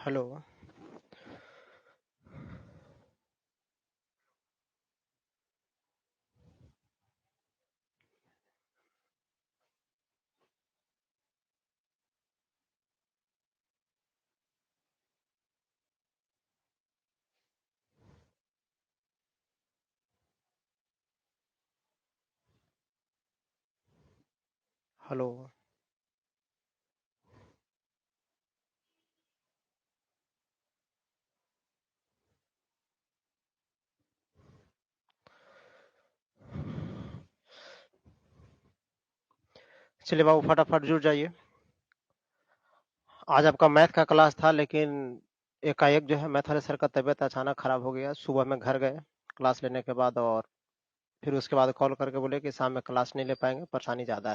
Hello. Hello. चलिए बाबू फटाफट जुट जाइए। आज आपका मैथ का क्लास था लेकिन एकाएक जो है मैथ वाले सर का तबीयत अचानक खराब हो गया। सुबह में घर गए क्लास लेने के बाद और फिर उसके बाद कॉल करके बोले कि शाम में क्लास नहीं ले पाएंगे, परेशानी ज़्यादा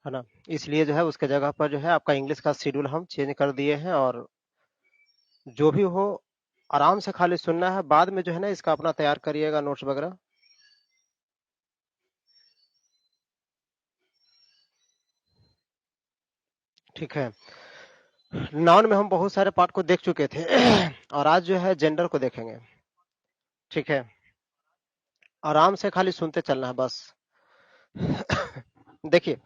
है ना। इसलिए जो है उसके जगह पर जो है आपका इंग्लिश का शेड्यूल हम चेंज कर दिए हैं और जो भी हो आराम से खाली सुनना है। बाद में जो है ना इसका अपना तैयार करिएगा नोट्स वगैरह। ठीक है। नाउन में हम बहुत सारे पार्ट को देख चुके थे और आज जो है जेंडर को देखेंगे। ठीक है। आराम से खाली सुनते चलना है बस। देखिए,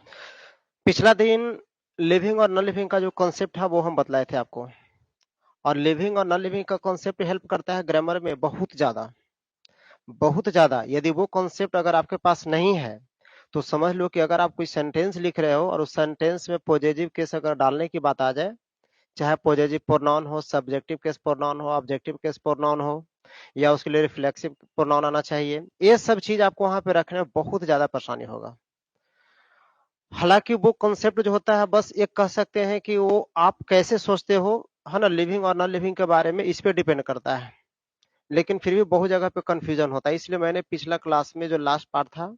पिछला दिन लिविंग और नॉन लिविंग का जो कॉन्सेप्ट है वो हम बतलाए थे आपको। और लिविंग और नॉन लिविंग का कॉन्सेप्ट हेल्प करता है ग्रामर में बहुत ज्यादा, बहुत ज्यादा। यदि वो कॉन्सेप्ट अगर आपके पास नहीं है तो समझ लो कि अगर आप कोई सेंटेंस लिख रहे हो और उस सेंटेंस में पॉजिटिव केस अगर डालने की बात आ जाए, चाहे पॉजिटिव प्रोनाउन हो, सब्जेक्टिव केस प्रोनाउन हो, ऑब्जेक्टिव केस प्रोनाउन हो, या उसके लिए रिफ्लेक्सिव प्रोनाउन आना चाहिए, ये सब चीज आपको वहां पे रखने में बहुत ज्यादा परेशानी होगा। हालांकि वो कॉन्सेप्ट जो होता है बस एक कह सकते हैं कि वो आप कैसे सोचते हो, है ना, लिविंग और नॉन लिविंग के बारे में इस पे डिपेंड करता है। लेकिन फिर भी बहुत जगह पे कंफ्यूजन होता है, इसलिए मैंने पिछला क्लास में जो लास्ट पार्ट था,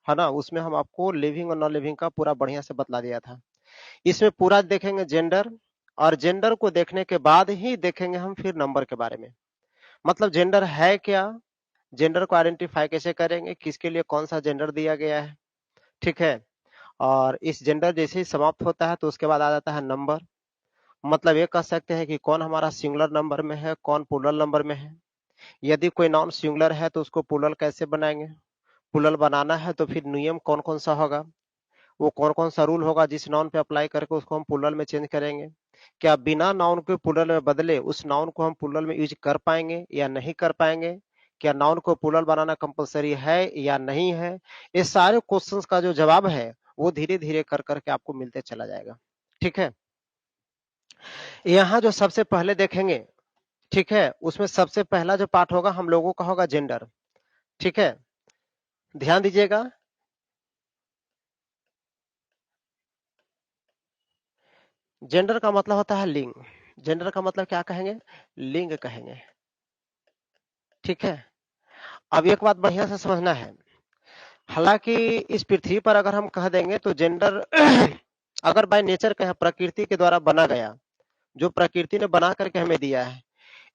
है ना, उसमें हम आपको लिविंग और नॉन लिविंग का पूरा बढ़िया से बतला दिया था। इसमें पूरा देखेंगे जेंडर, और जेंडर को देखने के बाद ही देखेंगे हम फिर नंबर के बारे में। मतलब जेंडर है क्या, जेंडर को आइडेंटिफाई कैसे करेंगे, किसके लिए कौन सा जेंडर दिया गया है। ठीक है। और इस जेंडर जैसे ही समाप्त होता है तो उसके बाद आ जाता है नंबर। मतलब ये कह सकते हैं कि कौन हमारा सिंगुलर नंबर में है, कौन प्लूरल नंबर में है। यदि कोई नाउन सिंगुलर है तो उसको प्लूरल कैसे बनाएंगे, प्लूरल बनाना है तो फिर नियम कौन कौन सा होगा, वो कौन कौन सा रूल होगा जिस नाउन पे अप्लाई करके उसको हम प्लूरल में चेंज करेंगे। क्या बिना नाउन के प्लूरल में बदले उस नाउन को हम प्लूरल में यूज कर पाएंगे या नहीं कर पाएंगे। क्या नाउन को प्लूरल बनाना कंपलसरी है या नहीं है। ये सारे क्वेश्चंस का जो जवाब है वो धीरे धीरे कर करके आपको मिलते चला जाएगा। ठीक है। यहाँ जो सबसे पहले देखेंगे, ठीक है, उसमें सबसे पहला जो पार्ट होगा हम लोगों का होगा जेंडर। ठीक है। ध्यान दीजिएगा। जेंडर का मतलब होता है लिंग। जेंडर का मतलब क्या कहेंगे, लिंग कहेंगे। ठीक है। अब एक बात बढ़िया से समझना है, हालांकि इस पृथ्वी पर अगर हम कह देंगे तो जेंडर अगर बाय नेचर कहें, प्रकृति के द्वारा बना गया, जो प्रकृति ने बना करके हमें दिया है,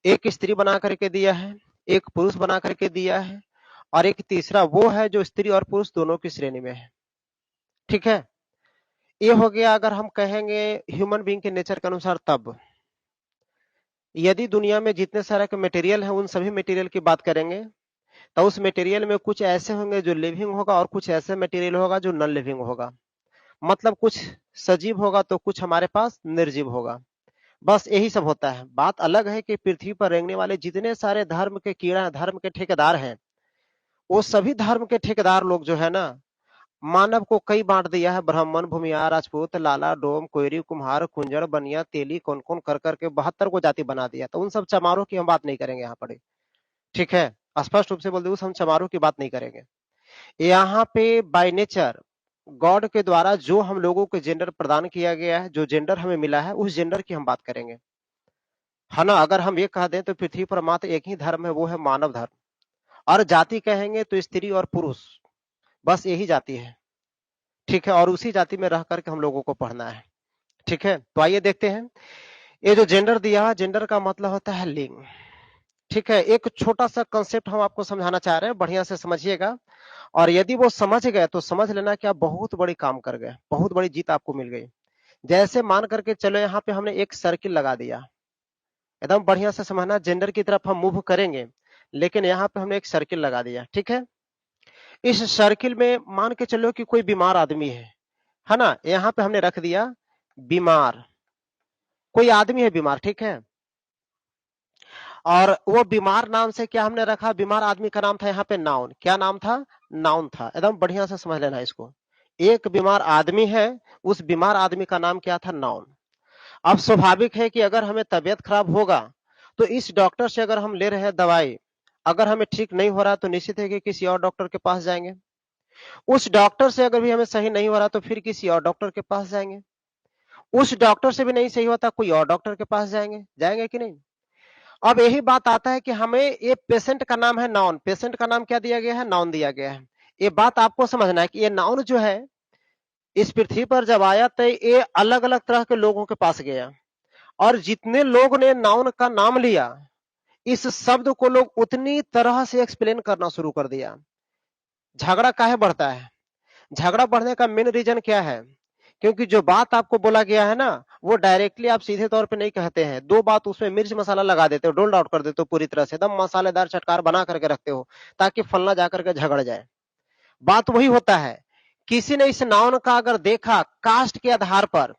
एक स्त्री बना करके दिया है, एक पुरुष बना करके दिया है, और एक तीसरा वो है जो स्त्री और पुरुष दोनों की श्रेणी में है। ठीक है। ये हो गया अगर हम कहेंगे ह्यूमन बीइंग के नेचर के अनुसार। तब यदि दुनिया में जितने सारे के मटेरियल है उन सभी मटेरियल की बात करेंगे तो उस मटेरियल में कुछ ऐसे होंगे जो लिविंग होगा और कुछ ऐसे मटेरियल होगा जो नॉन लिविंग होगा। मतलब कुछ सजीव होगा तो कुछ हमारे पास निर्जीव होगा। बस यही सब होता है। बात अलग है कि पृथ्वी पर रेंगने वाले जितने सारे धर्म के कीड़ा, धर्म के ठेकेदार हैं, वो सभी धर्म के ठेकेदार लोग जो है ना, मानव को कई बांट दिया है। ब्राह्मण, भूमिहार, राजपूत, लाला, डोम, कोयरी, कुम्हार, कुंजड़, बनिया, तेली, कौन कौन कर करके 72 को जाति बना दिया। तो उन सब चमारों की हम बात नहीं करेंगे यहाँ पर। ठीक है। स्पष्ट रूप से बोल दूं, हम चमारों की बात नहीं करेंगे। यहाँ पे बाय नेचर गॉड के द्वारा जो हम लोगों को जेंडर प्रदान किया गया है, जो जेंडर हमें मिला है, उस जेंडर की हम बात करेंगे, है ना। अगर हम ये कह दें तो पृथ्वी पर मात्र एक ही धर्म है, वो है मानव धर्म। और जाति कहेंगे तो स्त्री और पुरुष, बस यही जाति है। ठीक है। और उसी जाति में रह करके हम लोगों को पढ़ना है। ठीक है। तो आइए देखते हैं। ये जो जेंडर दिया, जेंडर का मतलब होता है लिंग। ठीक है। एक छोटा सा कंसेप्ट हम आपको समझाना चाह रहे हैं, बढ़िया से समझिएगा। और यदि वो समझ गए तो समझ लेना कि आप बहुत बड़ी काम कर गए, बहुत बड़ी जीत आपको मिल गई। जैसे मान करके चलो यहाँ पे हमने एक सर्किल लगा दिया, एकदम बढ़िया से समझना, जेंडर की तरफ हम मूव करेंगे, लेकिन यहाँ पे हमने एक सर्किल लगा दिया, ठीक है। इस सर्किल में मान के चलो कि कोई बीमार आदमी है ना, यहाँ पे हमने रख दिया बीमार, कोई आदमी है बीमार, ठीक है। और वो बीमार नाम से क्या हमने रखा, बीमार आदमी का नाम था यहाँ पे नाउन, क्या नाम था, नाउन था, एकदम बढ़िया से समझ लेना इसको। एक बीमार आदमी है, उस बीमार आदमी का नाम क्या था, नाउन। अब स्वाभाविक है कि अगर हमें तबीयत खराब होगा तो इस डॉक्टर से अगर हम ले रहे हैं दवाई, अगर हमें ठीक नहीं हो रहा तो निश्चित है कि किसी और डॉक्टर के पास जाएंगे। उस डॉक्टर से अगर भी हमें सही नहीं हो रहा तो फिर किसी और डॉक्टर के पास जाएंगे। उस डॉक्टर से भी नहीं सही होता, कोई और डॉक्टर के पास जाएंगे, जाएंगे कि नहीं। अब यही बात आता है कि हमें ये पेशेंट का नाम है नाउन, पेशेंट का नाम क्या दिया गया है, नाउन दिया गया है। ये बात आपको समझना है कि ये नाउन जो है इस पृथ्वी पर जब आया तो ये अलग अलग तरह के लोगों के पास गया, और जितने लोग ने नाउन का नाम लिया, इस शब्द को लोग उतनी तरह से एक्सप्लेन करना शुरू कर दिया। झगड़ा काहे बढ़ता है, झगड़ा बढ़ने का मेन रीजन क्या है, क्योंकि जो बात आपको बोला गया है ना, वो डायरेक्टली आप सीधे तौर पे नहीं कहते हैं, दो बात उसमें मिर्च मसाला लगा देते हो, डोल्ड आउट कर देते हो पूरी तरह से, एकदम मसालेदार चटकार बना करके रखते हो ताकि फलना जाकर के झगड़ जाए। बात वही होता है, किसी ने इस नाउन का अगर देखा कास्ट के आधार पर,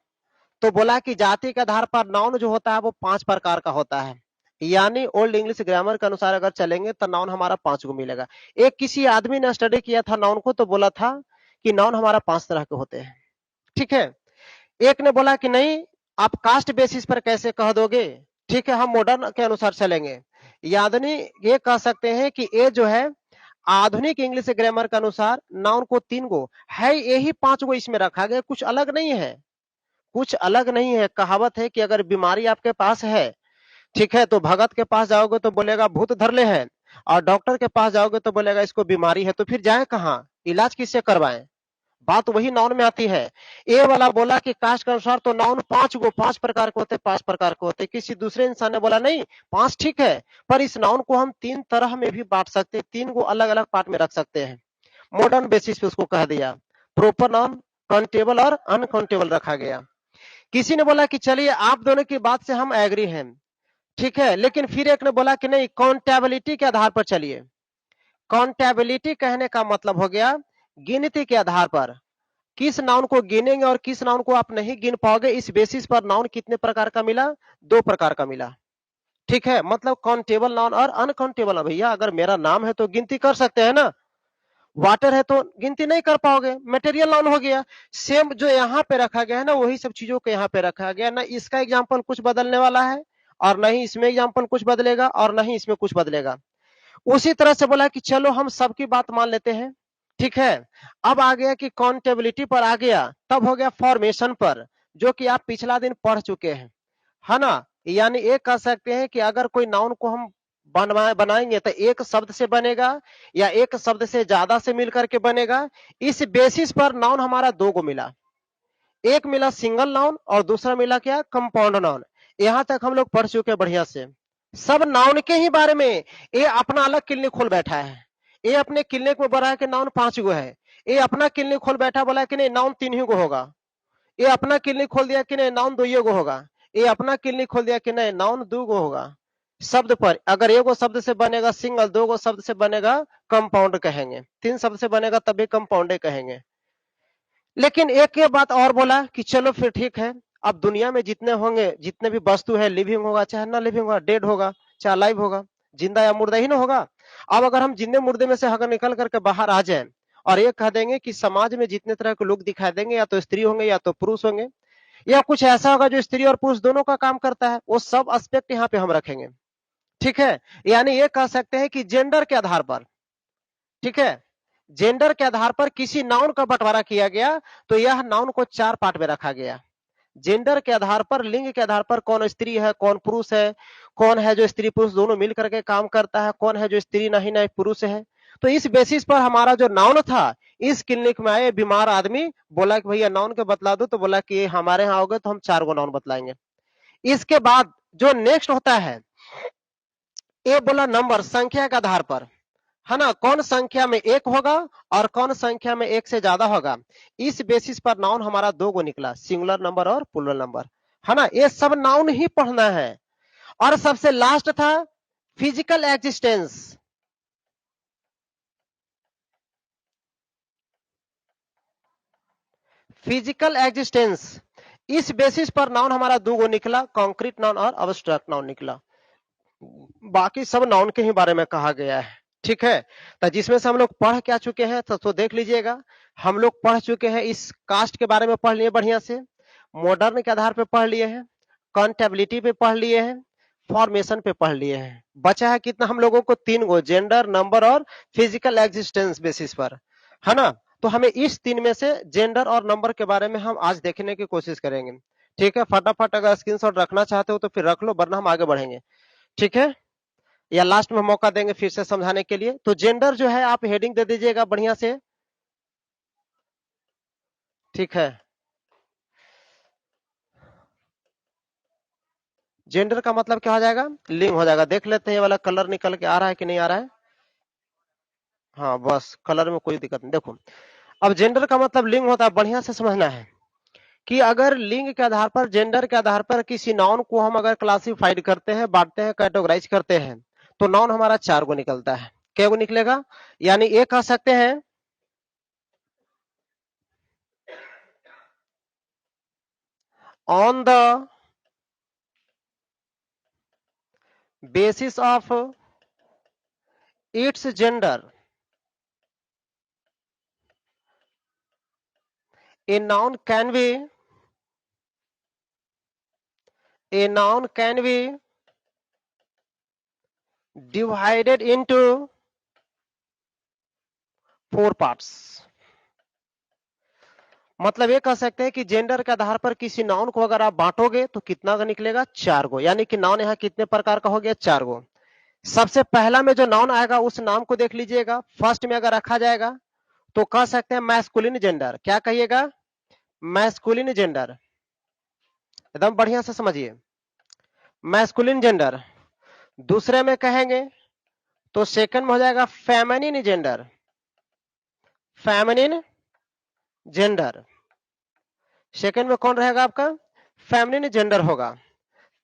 तो बोला कि जाति के आधार पर नाउन जो होता है वो 5 प्रकार का होता है, यानी ओल्ड इंग्लिश ग्रामर के अनुसार अगर चलेंगे तो नाउन हमारा 5 को मिलेगा। एक किसी आदमी ने स्टडी किया था नाउन को, तो बोला था कि नाउन हमारा 5 तरह के होते हैं, ठीक है। एक ने बोला कि नहीं, आप कास्ट बेसिस पर कैसे कह दोगे, ठीक है, हम मॉडर्न के अनुसार चलेंगे, यानी ये कह सकते हैं कि ये जो है आधुनिक इंग्लिश ग्रामर के अनुसार नाउन को 3 गो है, यही 5 गो इसमें रखा गया, कुछ अलग नहीं है, कुछ अलग नहीं है। कहावत है कि अगर बीमारी आपके पास है, ठीक है, तो भगत के पास जाओगे तो बोलेगा भूत धर ले है, और डॉक्टर के पास जाओगे तो बोलेगा इसको बीमारी है, तो फिर जाए कहाँ, इलाज किससे करवाएं। बात वही नाउन में आती है। ए वाला बोला कि कास्ट के अनुसार तो नाउन 5 प्रकार के होते, 5 प्रकार के होते। किसी दूसरे इंसान ने बोला नहीं 5 ठीक है, पर इस नाउन को हम 3 तरह में भी बांट सकते हैं, 3 को अलग अलग पार्ट में रख सकते हैं। मॉडर्न बेसिस पे उसको कह दिया, प्रॉपर नाउन, काउंटेबल और अनकाउंटेबल रखा गया। किसी ने बोला कि चलिए आप दोनों की बात से हम एग्री हैं, ठीक है, लेकिन फिर एक ने बोला कि नहीं, काउंटेबिलिटी के आधार पर चलिए। काउंटेबिलिटी कहने का मतलब हो गया गिनती के आधार पर, किस नाउन को गिनेंगे और किस नाउन को आप नहीं गिन पाओगे, इस बेसिस पर नाउन कितने प्रकार का मिला, 2 प्रकार का मिला, ठीक है। मतलब काउंटेबल नाउन और अनकाउंटेबल। भैया अगर मेरा नाम है तो गिनती कर सकते हैं ना, वाटर है तो गिनती नहीं कर पाओगे, मटेरियल नाउन हो गया। सेम जो यहाँ पे रखा गया है ना, वही सब चीजों को यहाँ पे रखा गया ना, इसका एग्जाम्पल कुछ बदलने वाला है और नहीं इसमें एग्जाम्पल कुछ बदलेगा और नहीं इसमें कुछ बदलेगा। उसी तरह से बोला कि चलो हम सबकी बात मान लेते हैं, ठीक है। अब आ गया कि काउंटेबिलिटी पर आ गया, तब हो गया फॉर्मेशन पर, जो कि आप पिछला दिन पढ़ चुके हैं, है ना। यानी एक कह सकते हैं कि अगर कोई नाउन को हम बनाएंगे तो एक शब्द से बनेगा या एक शब्द से ज्यादा से मिलकर के बनेगा। इस बेसिस पर नाउन हमारा 2 को मिला, एक मिला सिंगल नाउन और दूसरा मिला क्या, कंपाउंड नाउन। यहां तक हम लोग पढ़ चुके हैं बढ़िया से, सब नाउन के ही बारे में। ये अपना अलग क्लिनिक खोल बैठा है, ये अपने क्लिनिक में बोला है कि नाउन 5 गो है, ये अपना क्लिनिक खोल बैठा बोला है कि नहीं नाउन 3 ही गो होगा, ये अपना क्लिनिक खोल दिया कि नहीं नाउन 2 गो होगा, ये अपना क्लिनिक खोल दिया कि नहीं नाउन 2 गो होगा। शब्द पर अगर एगो शब्द से बनेगा सिंगल, 2 गो शब्द से बनेगा कंपाउंड कहेंगे, 3 शब्द से बनेगा तभी कंपाउंड कहेंगे। लेकिन एक ये बात और बोला कि चलो फिर ठीक है, अब दुनिया में जितने होंगे, जितने भी वस्तु है, लिविंग होगा चाहे ना लिविंग होगा, डेड होगा चाहे लाइव होगा, जिंदा या मुर्दा ही ना होगा। अब अगर हम जिंदे मुर्दे में से अगर निकल करके बाहर आ जाए और ये कह देंगे कि समाज में जितने तरह के लोग दिखाई देंगे, या तो स्त्री होंगे या तो पुरुष होंगे, या कुछ ऐसा होगा जो स्त्री और पुरुष दोनों का काम करता है, वो सब एस्पेक्ट यहाँ पे हम रखेंगे, ठीक है। यानी ये कह सकते हैं कि जेंडर के आधार पर, ठीक है, जेंडर के आधार पर किसी नाउन का बंटवारा किया गया, तो यह नाउन को 4 पार्ट में रखा गया। जेंडर के आधार पर, लिंग के आधार पर, कौन स्त्री है कौन पुरुष है, कौन है जो स्त्री पुरुष दोनों मिल करके काम करता है, कौन है जो स्त्री नहीं नहीं पुरुष है। तो इस बेसिस पर हमारा जो नाउन था, इस क्लिनिक में आए बीमार आदमी, बोला कि भैया नाउन के बतला दो, तो बोला कि हमारे यहाँ आओगे तो हम 4 गो नाउन बतलाएंगे। इसके बाद जो नेक्स्ट होता है, ये बोला नंबर, संख्या के आधार पर, है ना, कौन संख्या में एक होगा और कौन संख्या में एक से ज्यादा होगा। इस बेसिस पर नाउन हमारा दो गो निकला, सिंगुलर नंबर और प्लूरल नंबर, है ना। ये सब नाउन ही पढ़ना है। और सबसे लास्ट था फिजिकल एग्जिस्टेंस। फिजिकल एग्जिस्टेंस, इस बेसिस पर नाउन हमारा दो गो निकला, कॉन्क्रीट नाउन और अब्स्ट्रैक्ट नाउन निकला। बाकी सब नाउन के ही बारे में कहा गया है, ठीक है। तो जिसमें से हम लोग पढ़ क्या चुके हैं तो देख लीजिएगा। हम लोग पढ़ चुके हैं, इस कास्ट के बारे में पढ़ लिए बढ़िया से, मॉडर्न के आधार पे पढ़ लिए हैं, कंटेबिलिटी पे पढ़ लिए हैं, फॉर्मेशन पे पढ़ लिए हैं। बचा है कितना हम लोगों को, तीन गो, जेंडर, नंबर और फिजिकल एग्जिस्टेंस बेसिस पर, है ना। तो हमें इस तीन में से जेंडर और नंबर के बारे में हम आज देखने की कोशिश करेंगे, ठीक है। फटाफट अगर स्क्रीनशॉट रखना चाहते हो तो फिर रख लो, वरना हम आगे बढ़ेंगे, ठीक है। या लास्ट में मौका देंगे फिर से समझाने के लिए। तो जेंडर जो है आप हेडिंग दे दीजिएगा बढ़िया से, ठीक है। जेंडर का मतलब क्या हो जाएगा, लिंग हो जाएगा। देख लेते हैं ये वाला कलर निकल के आ रहा है कि नहीं आ रहा है। हाँ बस कलर में कोई दिक्कत नहीं। देखो अब जेंडर का मतलब लिंग होता है, बढ़िया से समझना है कि अगर लिंग के आधार पर, जेंडर के आधार पर किसी नाउन को हम अगर क्लासिफाइड करते हैं, बांटते हैं, कैटेगराइज करते हैं, तो नाउन हमारा चार गो निकलता है। क्या गो निकलेगा, यानी एक कह सकते हैं on the basis of its gender, a noun can be divided into four parts. मतलब ये कह सकते हैं कि जेंडर के आधार पर किसी नाउन को अगर आप बांटोगे तो कितना का निकलेगा, चार गो। यानी कि नाउन यहाँ कितने प्रकार का हो गया, चार गो। सबसे पहला में जो नाउन आएगा उस नाम को देख लीजिएगा। फर्स्ट में अगर रखा जाएगा तो कह सकते हैं मैस्कुलिन जेंडर। क्या कहिएगा, मैस्कुलिन जेंडर, एकदम बढ़िया से समझिए, मैस्कुलिन जेंडर। दूसरे में कहेंगे तो सेकंड में हो जाएगा feminine gender, feminine gender. Second में कौन रहेगा आपका, फेमिनिन जेंडर होगा।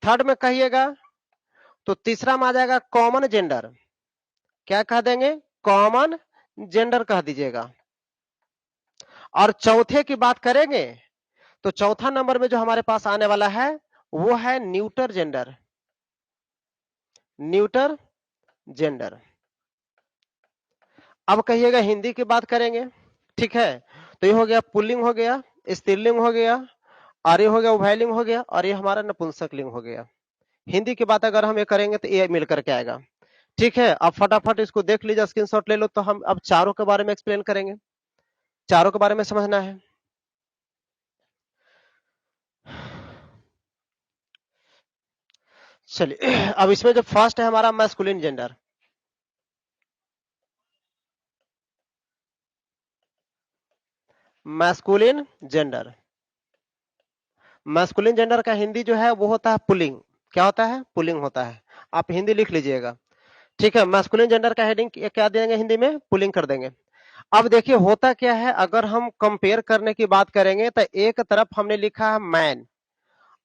थर्ड में कहिएगा तो तीसरा में आ जाएगा कॉमन जेंडर। क्या कह देंगे, कॉमन जेंडर कह दीजिएगा। और चौथे की बात करेंगे तो चौथा नंबर में जो हमारे पास आने वाला है वो है न्यूटर जेंडर, न्यूटर जेंडर। अब कहिएगा हिंदी की बात करेंगे, ठीक है। तो ये हो गया पुल्लिंग, हो गया स्त्रीलिंग, हो गया और ये हो गया उभयलिंग, हो गया और ये हमारा नपुंसक लिंग हो गया। हिंदी की बात अगर हम ये करेंगे तो ये मिलकर के आएगा, ठीक है। अब फटाफट इसको देख लीजिए, स्क्रीनशॉट ले लो। तो हम अब चारों के बारे में एक्सप्लेन करेंगे, चारों के बारे में समझना है। चलिए अब इसमें जो फर्स्ट है हमारा masculine gender, masculine gender. Masculine gender का हिंदी जो है वो होता है पुलिंग। क्या होता है, पुलिंग होता है। आप हिंदी लिख लीजिएगा, ठीक है। मैस्कुलिन जेंडर का हेडिंग क्या देंगे, हिंदी में पुलिंग कर देंगे। अब देखिए होता क्या है, अगर हम कंपेयर करने की बात करेंगे तो एक तरफ हमने लिखा है मैन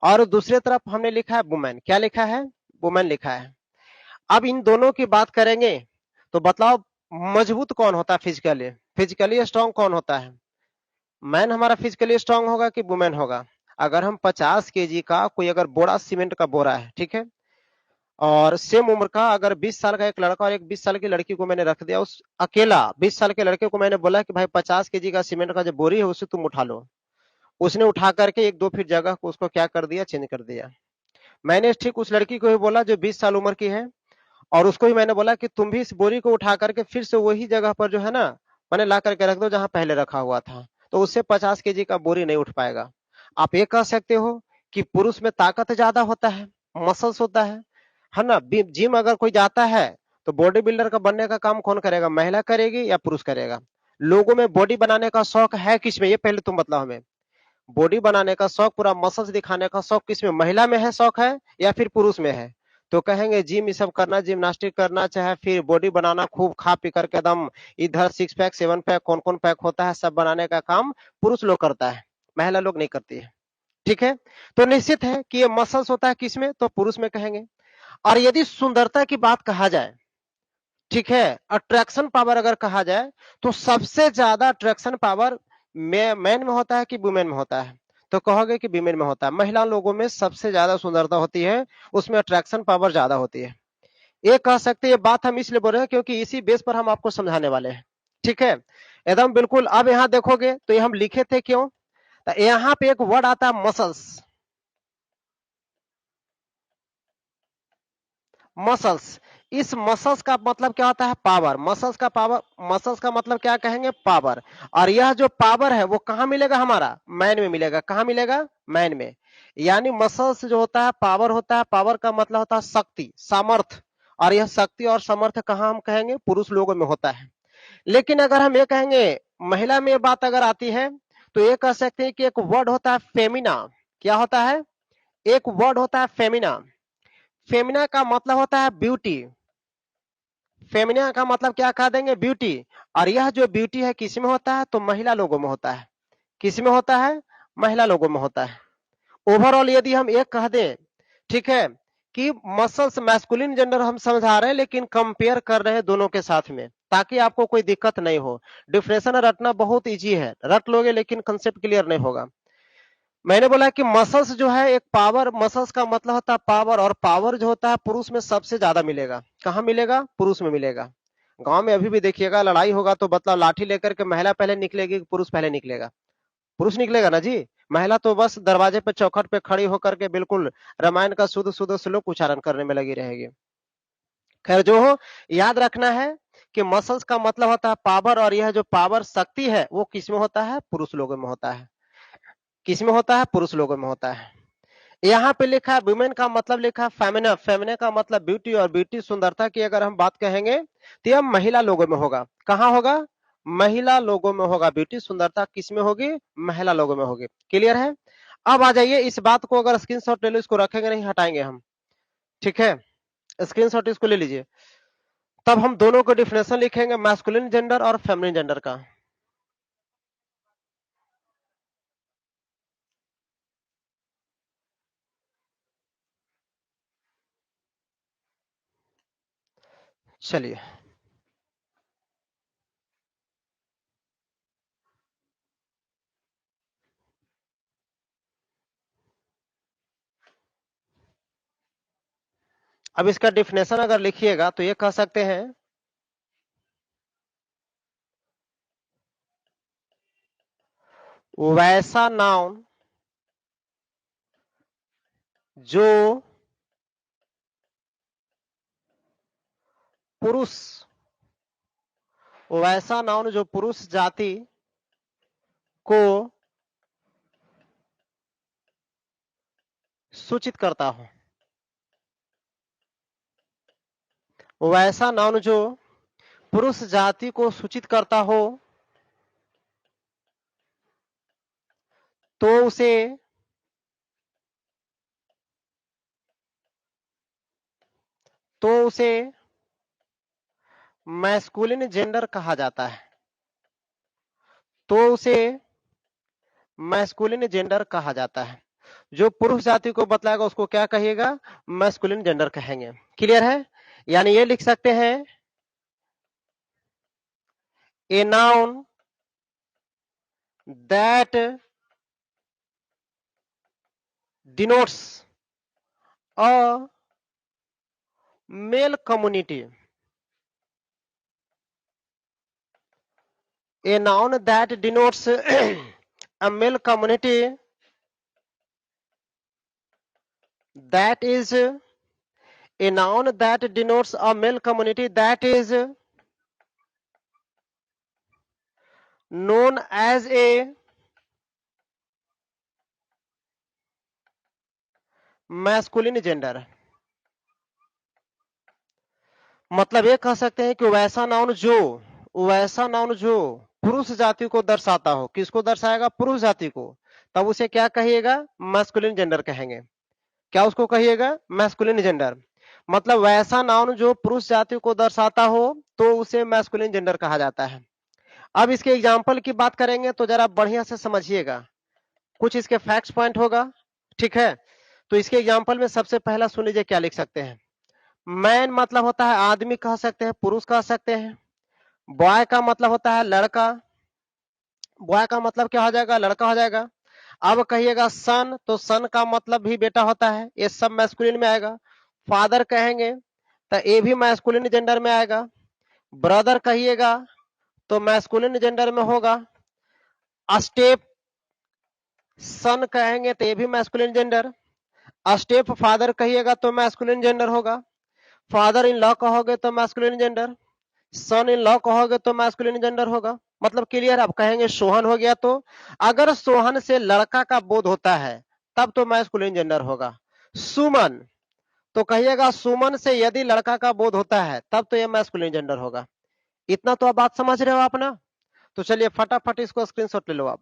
और दूसरी तरफ हमने लिखा है वुमेन। क्या लिखा है, वुमेन लिखा है। अब इन दोनों की बात करेंगे तो बताओ मजबूत कौन होता है, फिजिकली फिजिकली स्ट्रांग कौन होता है। मैन हमारा फिजिकली स्ट्रांग होगा कि वुमेन होगा। अगर हम 50 केजी का कोई अगर बोरा, सीमेंट का बोरा है, ठीक है, और सेम उम्र का अगर 20 साल का एक लड़का और एक 20 साल की लड़की को मैंने रख दिया, उस अकेला 20 साल के लड़के को मैंने बोला कि भाई 50 केजी का सीमेंट का जो बोरी है उसे तुम उठा लो। उसने उठा करके 1-2 फीट जगह को उसको क्या कर दिया, चेंज कर दिया। मैंने ठीक उस लड़की को ही बोला जो 20 साल उम्र की है, और उसको ही मैंने बोला कि तुम भी इस बोरी को उठा करके फिर से वही जगह पर जो है ना, मैंने ला करके रख दो जहां पहले रखा हुआ था। तो उससे 50 केजी का बोरी नहीं उठ पाएगा। आप ये कह सकते हो कि पुरुष में ताकत ज्यादा होता है, मसल्स होता है ना। जिम अगर कोई जाता है तो बॉडी बिल्डर का बनने का काम कौन करेगा, महिला करेगी या पुरुष करेगा। लोगों में बॉडी बनाने का शौक है किसमें, ये पहले तुम बताओ हमें। बॉडी बनाने का शौक, पूरा मसल्स दिखाने का शौक किसमें, महिला में है शौक है या फिर पुरुष में है। तो कहेंगे जिम ये सब करना, जिम्नास्टिक करना, चाहे फिर बॉडी बनाना, खूब खा पी करके एकदम इधर 6 पैक 7 पैक कौन कौन पैक होता है सब बनाने का काम पुरुष लोग करता है, महिला लोग नहीं करती है। ठीक है, तो निश्चित है कि ये मसल्स होता है किसमें, तो पुरुष में कहेंगे। और यदि सुंदरता की बात कहा जाए, ठीक है, अट्रैक्शन पावर अगर कहा जाए, तो सबसे ज्यादा अट्रैक्शन पावर मैन में होता है कि वुमेन में होता है, तो कहोगे कि विमेन में होता है। महिला लोगों में सबसे ज्यादा सुंदरता होती है, उसमें अट्रैक्शन पावर ज्यादा होती है। ये कह सकते हैं, ये बात हम इसलिए बोल रहे हैं क्योंकि इसी बेस पर हम आपको समझाने वाले हैं। ठीक है, एकदम बिल्कुल। अब यहाँ देखोगे तो ये हम लिखे थे क्यों, तो यहाँ पे एक वर्ड आता है मसल्स। मसल्स, इस मसल्स का मतलब क्या होता है, पावर। मसल्स का पावर, मसल्स का मतलब क्या कहेंगे, पावर। और यह जो पावर है वो कहां मिलेगा, हमारा मैन में मिलेगा। कहां मिलेगा, मैन में। यानी मसल्स जो होता है पावर होता है, पावर का मतलब होता है शक्ति, सामर्थ्य। और यह शक्ति और सामर्थ्य कहां हम कहेंगे, पुरुष लोगों में होता है। लेकिन अगर हम ये कहेंगे महिला में ये बात अगर आती है, तो ये कह सकते हैं कि एक वर्ड होता है फेमिना। क्या होता है, एक वर्ड होता है फेमिना। फेमिना का मतलब होता है ब्यूटी। फेमिना का मतलब क्या कह देंगे, ब्यूटी। और यह जो ब्यूटी है किस में होता है, तो महिला लोगों में होता है। किस में होता है, महिला लोगों में होता है। ओवरऑल यदि हम एक कह दें, ठीक है, कि मसल्स मैस्कुलिन जेंडर हम समझा रहे हैं, लेकिन कंपेयर कर रहे हैं दोनों के साथ में, ताकि आपको कोई दिक्कत नहीं हो। डिफरेंशिएशन रटना बहुत इजी है, रट लोगे लेकिन कंसेप्ट क्लियर नहीं होगा। मैंने बोला कि मसल्स जो है एक पावर, मसल्स का मतलब होता है पावर, और पावर जो होता है पुरुष में सबसे ज्यादा मिलेगा। कहाँ मिलेगा, पुरुष में मिलेगा। गांव में अभी भी देखिएगा लड़ाई होगा तो मतलब लाठी लेकर के महिला पहले निकलेगी कि पुरुष पहले निकलेगा, पुरुष निकलेगा ना जी। महिला तो बस दरवाजे पे चौखट पे खड़ी होकर के बिल्कुल रामायण का शुद्ध शुद्ध श्लोक उच्चारण करने में लगी रहेगी। खैर जो हो, याद रखना है कि मसल्स का मतलब होता है पावर, और यह जो पावर शक्ति है वो किस में होता है, पुरुष लोगों में होता है। किस में होता है, पुरुष लोगों में होता है। यहाँ पे लिखा है वुमेन का मतलब लिखा है फेमिना। फेमिना का मतलब ब्यूटी, और ब्यूटी सुंदरता की अगर हम बात कहेंगे तो यह महिला लोगों में होगा। कहाँ होगा, महिला लोगों में होगा। ब्यूटी सुंदरता किस में होगी, महिला लोगों में होगी। क्लियर है। अब आ जाइए, इस बात को अगर स्क्रीनशॉट ले लो, इसको रखेंगे नहीं, हटाएंगे हम। ठीक है, स्क्रीनशॉट इसको ले लीजिए। तब हम दोनों को डिफिनेशन लिखेंगे, मैस्कुलिन जेंडर और फेमिनिन जेंडर का। चलिए, अब इसका डिफिनेशन अगर लिखिएगा तो ये कह सकते हैं, वैसा नाउन जो पुरुष, वैसा नाउन जो पुरुष जाति को सूचित करता हो। वैसा नाउन जो पुरुष जाति को सूचित करता हो, तो उसे तो उसे मैस्कुलिन जेंडर कहा जाता है। तो उसे मैस्कुलिन जेंडर कहा जाता है। जो पुरुष जाति को बतलाएगा उसको क्या कहिएगा, मैस्कुलिन जेंडर कहेंगे। क्लियर है। यानी ये लिख सकते हैं, a noun that denotes a male community, a noun that denotes a male community, that is a noun that denotes a male community that is known as a masculine gender। मतलब ये कह सकते हैं कि वैसा नाउन जो पुरुष जाति को दर्शाता हो। किसको दर्शाएगा, पुरुष जाति को। तब उसे क्या कहिएगा, मैस्कुलिन जेंडर कहेंगे। क्या उसको कहिएगा, मैस्कुलिन जेंडर। मतलब वैसा नाउन जो पुरुष जाति को दर्शाता हो तो उसे मैस्कुलिन जेंडर कहा जाता है। अब इसके एग्जाम्पल की बात करेंगे तो जरा बढ़िया से समझिएगा, कुछ इसके फैक्ट्स पॉइंट होगा, ठीक है। तो इसके एग्जाम्पल में सबसे पहला सुन लीजिए क्या लिख सकते हैं। मैन मतलब होता है आदमी कह सकते हैं, पुरुष कह सकते हैं। बॉय का मतलब होता है लड़का, बॉय का मतलब क्या हो जाएगा, लड़का हो जाएगा। अब कहिएगा सन, तो सन का मतलब भी बेटा होता है, ये सब मैस्कुलिन में आएगा। फादर कहेंगे तो ये भी मैस्कुलिन जेंडर में आएगा। ब्रदर कहिएगा तो मैस्कुलिन जेंडर में होगा। स्टेप सन कहेंगे तो ये भी मैस्कुलिन जेंडर। स्टेप फादर कहिएगा तो मैस्कुलिन जेंडर होगा। फादर इन लॉ कहोगे तो masculine gender. Son in law कहोगे तो मैस्कुलिन जेंडर होगा। मतलब क्लियर। अब कहेंगे सोहन हो गया, तो अगर सोहन से लड़का का बोध होता है तब तो मैस्कुलिन जेंडर होगा। सुमन, तो कहिएगा सुमन से यदि लड़का का बोध होता है तब तो यह मैस्कुलिन जेंडर होगा। इतना तो आप बात समझ रहे हो आप ना। तो चलिए फटाफट इसको स्क्रीनशॉट ले लो आप।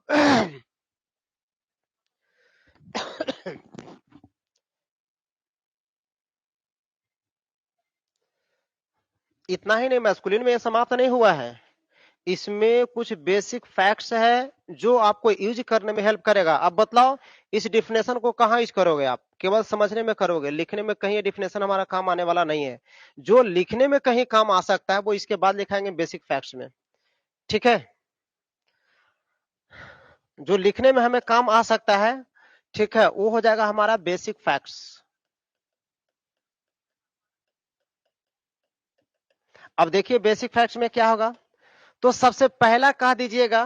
इतना ही नहीं, मैस्कुलिन में ये समाप्त नहीं हुआ है, इसमें कुछ बेसिक फैक्ट्स है जो आपको यूज करने में हेल्प करेगा। अब बतलाओ इस डिफिनेशन को कहाँ यूज करोगे आप, केवल समझने में करोगे, लिखने में कहीं ये डिफिनेशन हमारा काम आने वाला नहीं है। जो लिखने में कहीं काम आ सकता है वो इसके बाद लिखाएंगे बेसिक फैक्ट्स में, ठीक है। जो लिखने में हमें काम आ सकता है, ठीक है, वो हो जाएगा हमारा बेसिक फैक्ट्स। अब देखिए बेसिक फैक्ट्स में क्या होगा। तो सबसे पहला कह दीजिएगा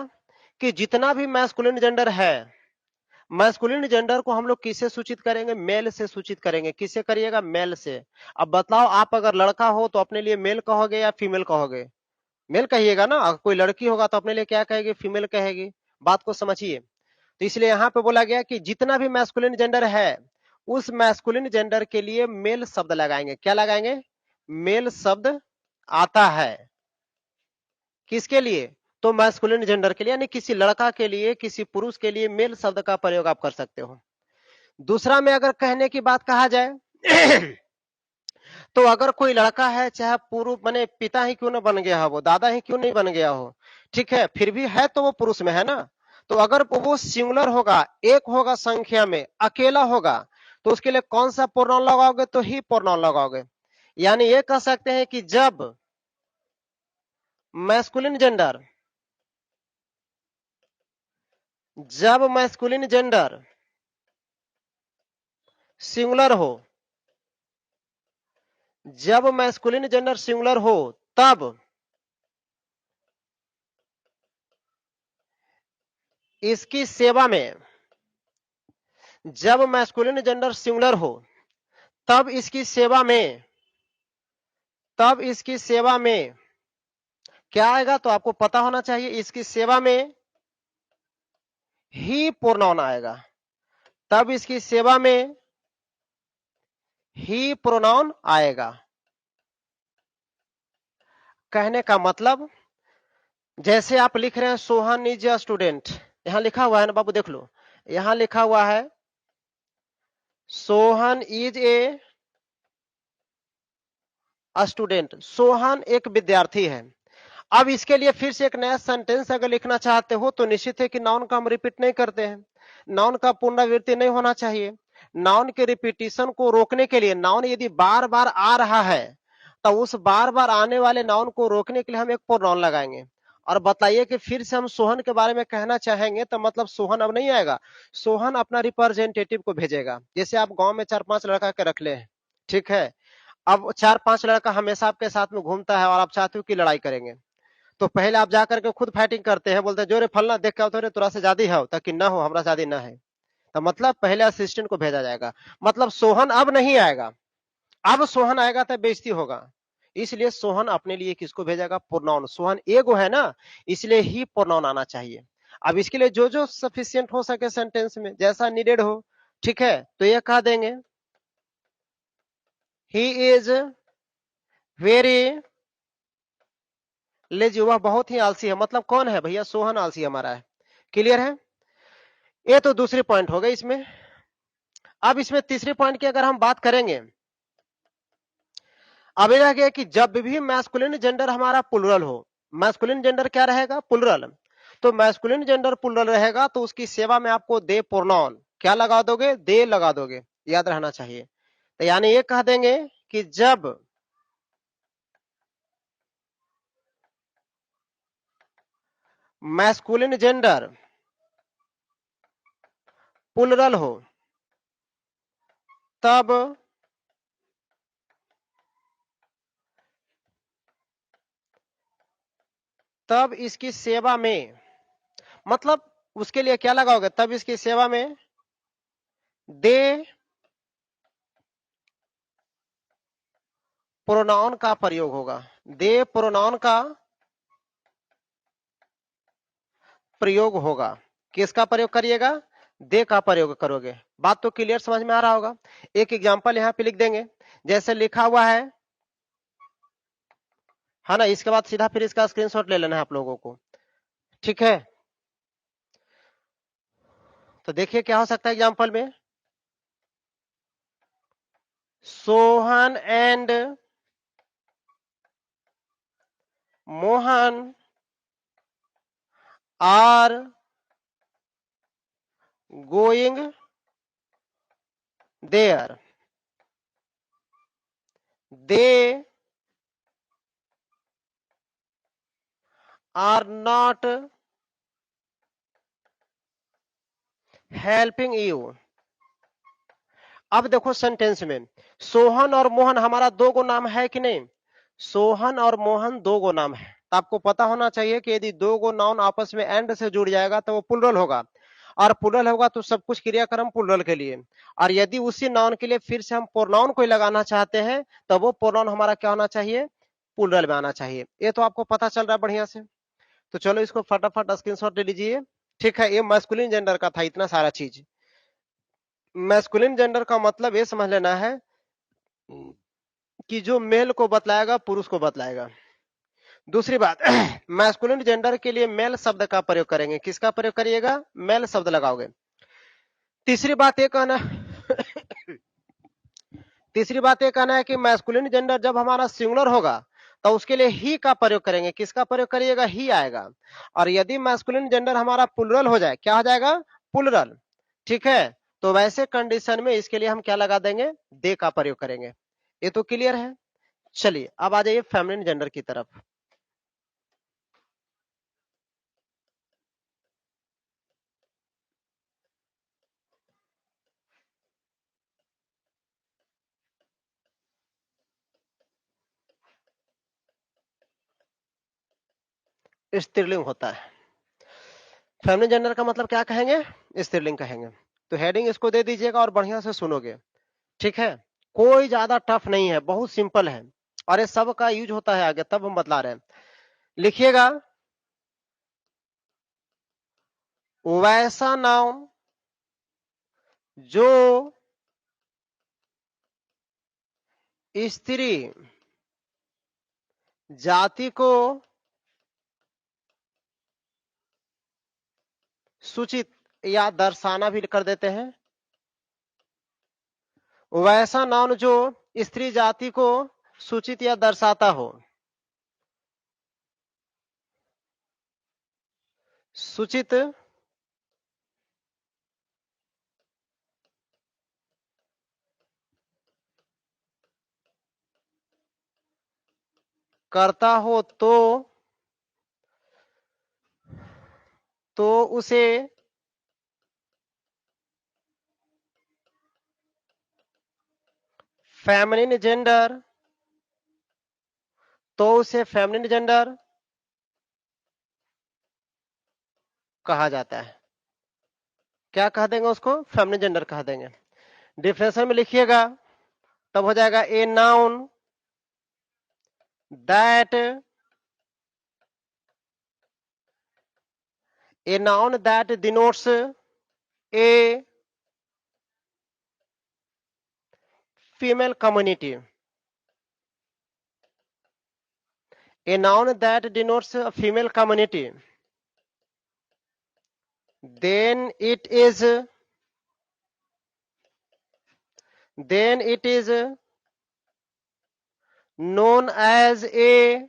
कि जितना भी मैस्कुलिन जेंडर है, मैस्कुलिन जेंडर को हम लोग किससे सूचित करेंगे, मेल से सूचित करेंगे। किससे करिएगा, मेल से। अब बताओ आप अगर लड़का हो तो अपने लिए मेल कहोगे या फीमेल कहोगे, मेल कहिएगा ना। अगर कोई लड़की होगा तो अपने लिए क्या कहेगी, फीमेल कहेगी। बात को समझिए। तो इसलिए यहाँ पे बोला गया कि जितना भी मैस्कुलिन जेंडर है उस मैस्कुलिन जेंडर के लिए मेल शब्द लगाएंगे। क्या लगाएंगे, मेल शब्द आता है। किसके लिए, तो मैस्कुलिन जेंडर के लिए, यानी किसी लड़का के लिए, किसी पुरुष के लिए मेल शब्द का प्रयोग आप कर सकते हो। दूसरा में अगर कहने की बात कहा जाए तो अगर कोई लड़का है, चाहे पुरुष बने, पिता ही क्यों न बन गया हो, वो दादा ही क्यों नहीं बन गया हो, ठीक है, फिर भी है तो वो पुरुष में है ना। तो अगर वो सिंगुलर होगा, एक होगा संख्या में, अकेला होगा, तो उसके लिए कौन सा प्रोनाउन लगाओगे, तो ही प्रोनाउन लगाओगे। यानी ये कह सकते हैं कि मैस्कुलिन जेंडर जब मैस्कुलिन जेंडर सिंगुलर हो, जब मैस्कुलिन जेंडर सिंगुलर हो तब इसकी सेवा में, जब मैस्कुलिन जेंडर सिंगुलर हो तब इसकी सेवा में, तब इसकी सेवा में क्या आएगा, तो आपको पता होना चाहिए, इसकी सेवा में ही प्रोनाउन आएगा। तब इसकी सेवा में ही प्रोनाउन आएगा। कहने का मतलब, जैसे आप लिख रहे हैं सोहन इज अ स्टूडेंट, यहां लिखा हुआ है ना बाबू, देख लो, यहां लिखा हुआ है Sohan is a student, Sohan एक विद्यार्थी है। अब इसके लिए फिर से एक नया सेंटेंस अगर लिखना चाहते हो तो निश्चित है कि नाउन का हम रिपीट नहीं करते हैं, नाउन का पुनरावृत्ति नहीं होना चाहिए। नाउन के रिपीटिशन को रोकने के लिए, नाउन यदि बार बार आ रहा है तो उस बार बार आने वाले नाउन को रोकने के लिए हम एक प्रोनाउन लगाएंगे। और बताइए कि फिर से हम सोहन के बारे में कहना चाहेंगे तो मतलब सोहन अब नहीं आएगा, सोहन अपना रिप्रेजेंटेटिव को भेजेगा। जैसे आप गांव में 4-5 लड़का के रख ले हैं, ठीक है, अब 4-5 लड़का हमेशा आपके साथ में घूमता है और आप चाहते हो कि लड़ाई करेंगे, तो पहले आप जाकर के खुद फाइटिंग करते हैं, बोलते हैं जो रे फलना देख के आओ तो रे तोरा से शादी है, ताकि ना हो हमरा शादी ना है। तो मतलब पहले असिस्टेंट को भेजा जाएगा। मतलब सोहन अब नहीं आएगा, अब सोहन आएगा तो बेइज्जती होगा। इसलिए सोहन अपने लिए किसको भेजेगा, प्रोनाउन। सोहन एगो है ना, इसलिए ही प्रोनाउन आना चाहिए। अब इसके लिए जो जो सफिशियंट हो सके सेंटेंस में, जैसा नीडेड हो, ठीक है, तो ये कह देंगे ही इज वेरी लेजी, वह बहुत ही आलसी है। मतलब कौन है भैया, सोहन आलसी हमारा है। क्लियर है। ये तो दूसरी पॉइंट हो गई इसमें। अब इसमें तीसरी पॉइंट की अगर हम बात करेंगे अब ये रह गया कि जब भी मैस्कुलिन जेंडर हमारा प्लुरल हो, मैस्कुलिन जेंडर क्या रहेगा? प्लुरल। तो मैस्कुलिन जेंडर प्लुरल रहेगा तो उसकी सेवा में आपको दे प्रोनाउन क्या लगा दोगे? दे लगा दोगे, याद रहना चाहिए। तो यानी ये कह देंगे कि जब मैस्कुलिन जेंडर प्लुरल हो तब इसकी सेवा में, मतलब उसके लिए क्या लगाओगे? तब इसकी सेवा में दे प्रोनाउन का प्रयोग होगा। दे प्रोनाउन का प्रयोग होगा। किसका प्रयोग करिएगा? दे का प्रयोग करोगे। बात तो क्लियर समझ में आ रहा होगा। एक एग्जांपल यहां पे लिख देंगे, जैसे लिखा हुआ है ना। इसके बाद सीधा फिर इसका स्क्रीनशॉट ले लेना है आप लोगों को, ठीक है। तो देखिए क्या हो सकता है एग्जांपल में, Sohan and Mohan are going there, they are not helping you. अब देखो सेंटेंस में सोहन और मोहन हमारा दो गो नाम है कि नहीं? सोहन और मोहन दो गो नाम है। तो आपको पता होना चाहिए कि यदि दो गो नाउन आपस में एंड से जुड़ जाएगा तो वो प्लुरल होगा, और प्लुरल होगा तो सब कुछ क्रियाक्रम प्लुरल के लिए। और यदि उसी नाउन के लिए फिर से हम प्रोनाउन कोई लगाना चाहते हैं तो वो प्रोनाउन हमारा क्या होना चाहिए? प्लुरल में आना चाहिए। ये तो आपको पता चल रहा है बढ़िया से। तो चलो इसको फटाफट स्क्रीनशॉट ले लीजिए, ठीक है। ये मैस्कुलिन जेंडर का था इतना सारा चीज। मैस्कुलिन जेंडर का मतलब ये समझ लेना है कि जो मेल को बतलाएगा पुरुष को बतलाएगा। दूसरी बात मैस्कुलिन जेंडर के लिए मेल शब्द का प्रयोग करेंगे। किसका प्रयोग करिएगा? मेल शब्द लगाओगे। तीसरी बात ये कहना तीसरी बात ये कहना है कि मैस्कुलिन जेंडर जब हमारा सिंगुलर होगा तो उसके लिए ही का प्रयोग करेंगे। किसका प्रयोग करिएगा? ही आएगा। और यदि मैस्कुलिन जेंडर हमारा प्लुरल हो जाए, क्या हो जाएगा? प्लुरल, ठीक है। तो वैसे कंडीशन में इसके लिए हम क्या लगा देंगे? दे का प्रयोग करेंगे। ये तो क्लियर है। चलिए अब आ जाइए फेमिनिन जेंडर की तरफ। स्त्रीलिंग होता है। फेमिनिन जेंडर का मतलब क्या कहेंगे? स्त्रीलिंग कहेंगे। तो हेडिंग इसको दे दीजिएगा और बढ़िया से सुनोगे, ठीक है। कोई ज्यादा टफ नहीं है, बहुत सिंपल है, और ये सब का यूज होता है आगे, तब हम बतला रहे हैं। लिखिएगा, वैसा नाउन जो स्त्री जाति को सूचित या दर्शाना भी कर देते हैं। वैसा नाउन जो स्त्री जाति को सूचित या दर्शाता हो, सूचित करता हो तो उसे फेमिनिन जेंडर, तो उसे फेमिनिन जेंडर कहा जाता है। क्या कह देंगे उसको? फेमिनिन जेंडर कह देंगे। डिफिनेशन में लिखिएगा, तब हो जाएगा ए noun that denotes a female community. A noun that denotes a female community, then it is known as a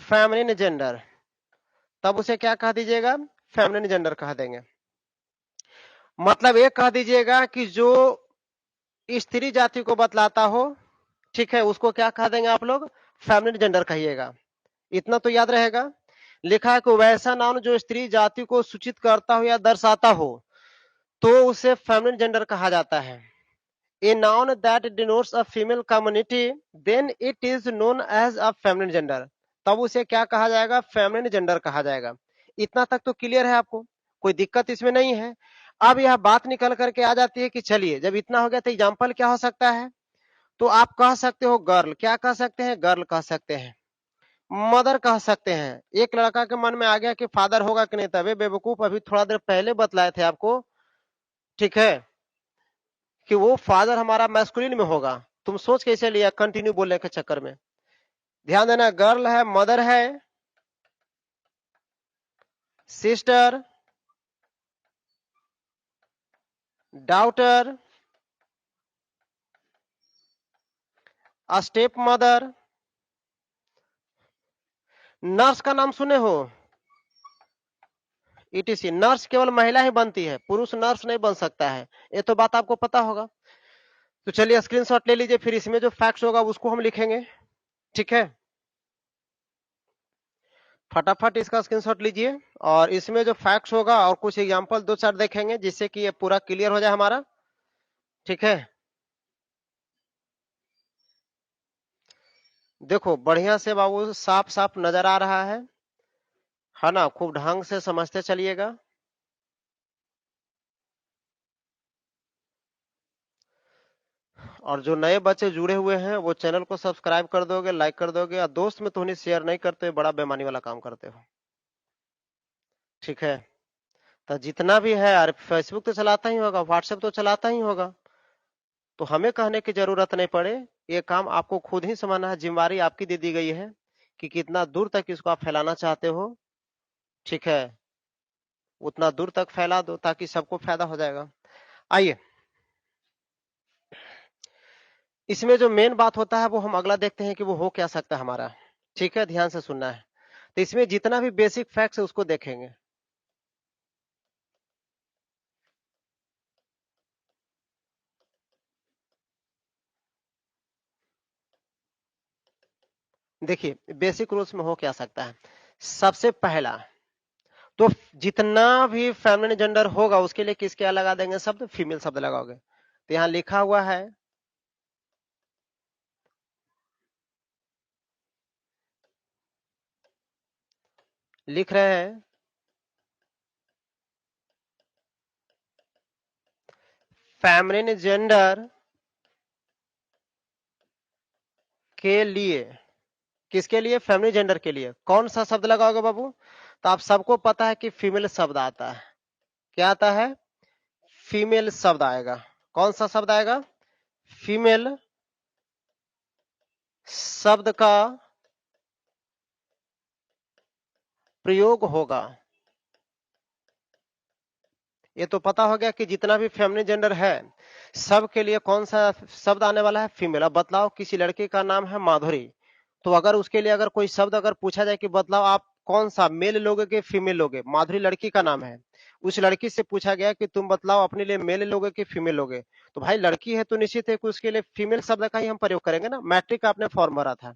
feminine gender, तब उसे क्या कह दीजिएगा? फेमिनिन जेंडर कह देंगे। मतलब ये कह दीजिएगा कि जो स्त्री जाति को बतलाता हो, ठीक है, उसको क्या कह देंगे आप लोग? फेमिनिन जेंडर कहिएगा। इतना तो याद रहेगा। लिखा है कि वैसा नाउन जो स्त्री जाति को सूचित करता हो या दर्शाता हो तो उसे फेमिनिन जेंडर कहा जाता है। A noun that denotes a female community, then it is known as a feminine gender. तब उसे क्या कहा जाएगा? फेमिनिन जेंडर कहा जाएगा। इतना तक तो क्लियर है आपको, कोई दिक्कत इसमें नहीं है। अब यह बात निकल करके आ जाती है कि चलिए जब इतना हो गया तो एग्जाम्पल क्या हो सकता है? तो आप कह सकते हो गर्ल, क्या कह सकते हैं? गर्ल कह सकते हैं, मदर कह सकते हैं। एक लड़का के मन में आ गया कि फादर होगा कि नहीं, तबे बेवकूफ अभी थोड़ा देर पहले बतलाए थे आपको, ठीक है, कि वो फादर हमारा मैस्कुलिन में होगा। तुम सोच कैसे लिया कंटिन्यू बोलने के चक्कर में? ध्यान देना, गर्ल है, मदर है, sister, daughter, step mother, nurse का नाम सुने हो? ईटीसी। नर्स केवल महिला ही बनती है, पुरुष नर्स नहीं बन सकता है, ये तो बात आपको पता होगा। तो चलिए स्क्रीनशॉट ले लीजिए, फिर इसमें जो फैक्ट्स होगा उसको हम लिखेंगे, ठीक है। फटाफट इसका स्क्रीनशॉट लीजिए और इसमें जो फैक्ट्स होगा और कुछ एग्जांपल दो चार देखेंगे जिससे कि ये पूरा क्लियर हो जाए हमारा, ठीक है। देखो बढ़िया से बाबू, साफ साफ नजर आ रहा है ना? खूब ढंग से समझते चलिएगा। और जो नए बच्चे जुड़े हुए हैं वो चैनल को सब्सक्राइब कर दोगे, लाइक कर दोगे, और दोस्त में तो नहीं शेयर नहीं करते, बड़ा बेईमानी वाला काम करते हो, ठीक है। तो जितना भी है, अरे फेसबुक तो चलाता ही होगा, व्हाट्सएप तो चलाता ही होगा, तो हमें कहने की जरूरत नहीं पड़े। ये काम आपको खुद ही समझना है, जिम्मेवारी आपकी दे दी गई है कि कितना दूर तक इसको आप फैलाना चाहते हो, ठीक है, उतना दूर तक फैला दो ताकि सबको फायदा हो जाएगा। आइए, इसमें जो मेन बात होता है वो हम अगला देखते हैं कि वो हो क्या सकता है हमारा, ठीक है, ध्यान से सुनना है। तो इसमें जितना भी बेसिक फैक्ट्स है उसको देखेंगे। देखिए बेसिक रूल्स में हो क्या सकता है। सबसे पहला तो जितना भी फेमिनिन जेंडर होगा उसके लिए किसके क्या लगा देंगे? शब्द फीमेल शब्द लगाओगे। तो यहाँ लिखा हुआ है, लिख रहे हैं फेमिनिन जेंडर के लिए, किसके लिए? फेमिनिन जेंडर के लिए कौन सा शब्द लगाओगे बाबू? तो आप सबको पता है कि फीमेल शब्द आता है। क्या आता है? फीमेल शब्द आएगा। कौन सा शब्द आएगा? फीमेल शब्द का प्रयोग होगा। ये तो पता हो गया कि जितना भी फेमिनिन जेंडर है सब के लिए कौन सा शब्द आने वाला है? फीमेल। अब बतलाओ, किसी लड़की का नाम है माधुरी, तो अगर उसके लिए अगर कोई शब्द अगर पूछा जाए कि बतलाओ आप कौन सा मेल लोगे कि फीमेल लोगे, माधुरी लड़की का नाम है, उस लड़की से पूछा गया कि तुम बतलाओ अपने लिए मेल लोगे कि फीमेल लोगे, तो भाई लड़की है तो निश्चित है कि उसके लिए फीमेल शब्द का ही हम प्रयोग करेंगे ना। मैट्रिक का आपने फॉर्म भरा था,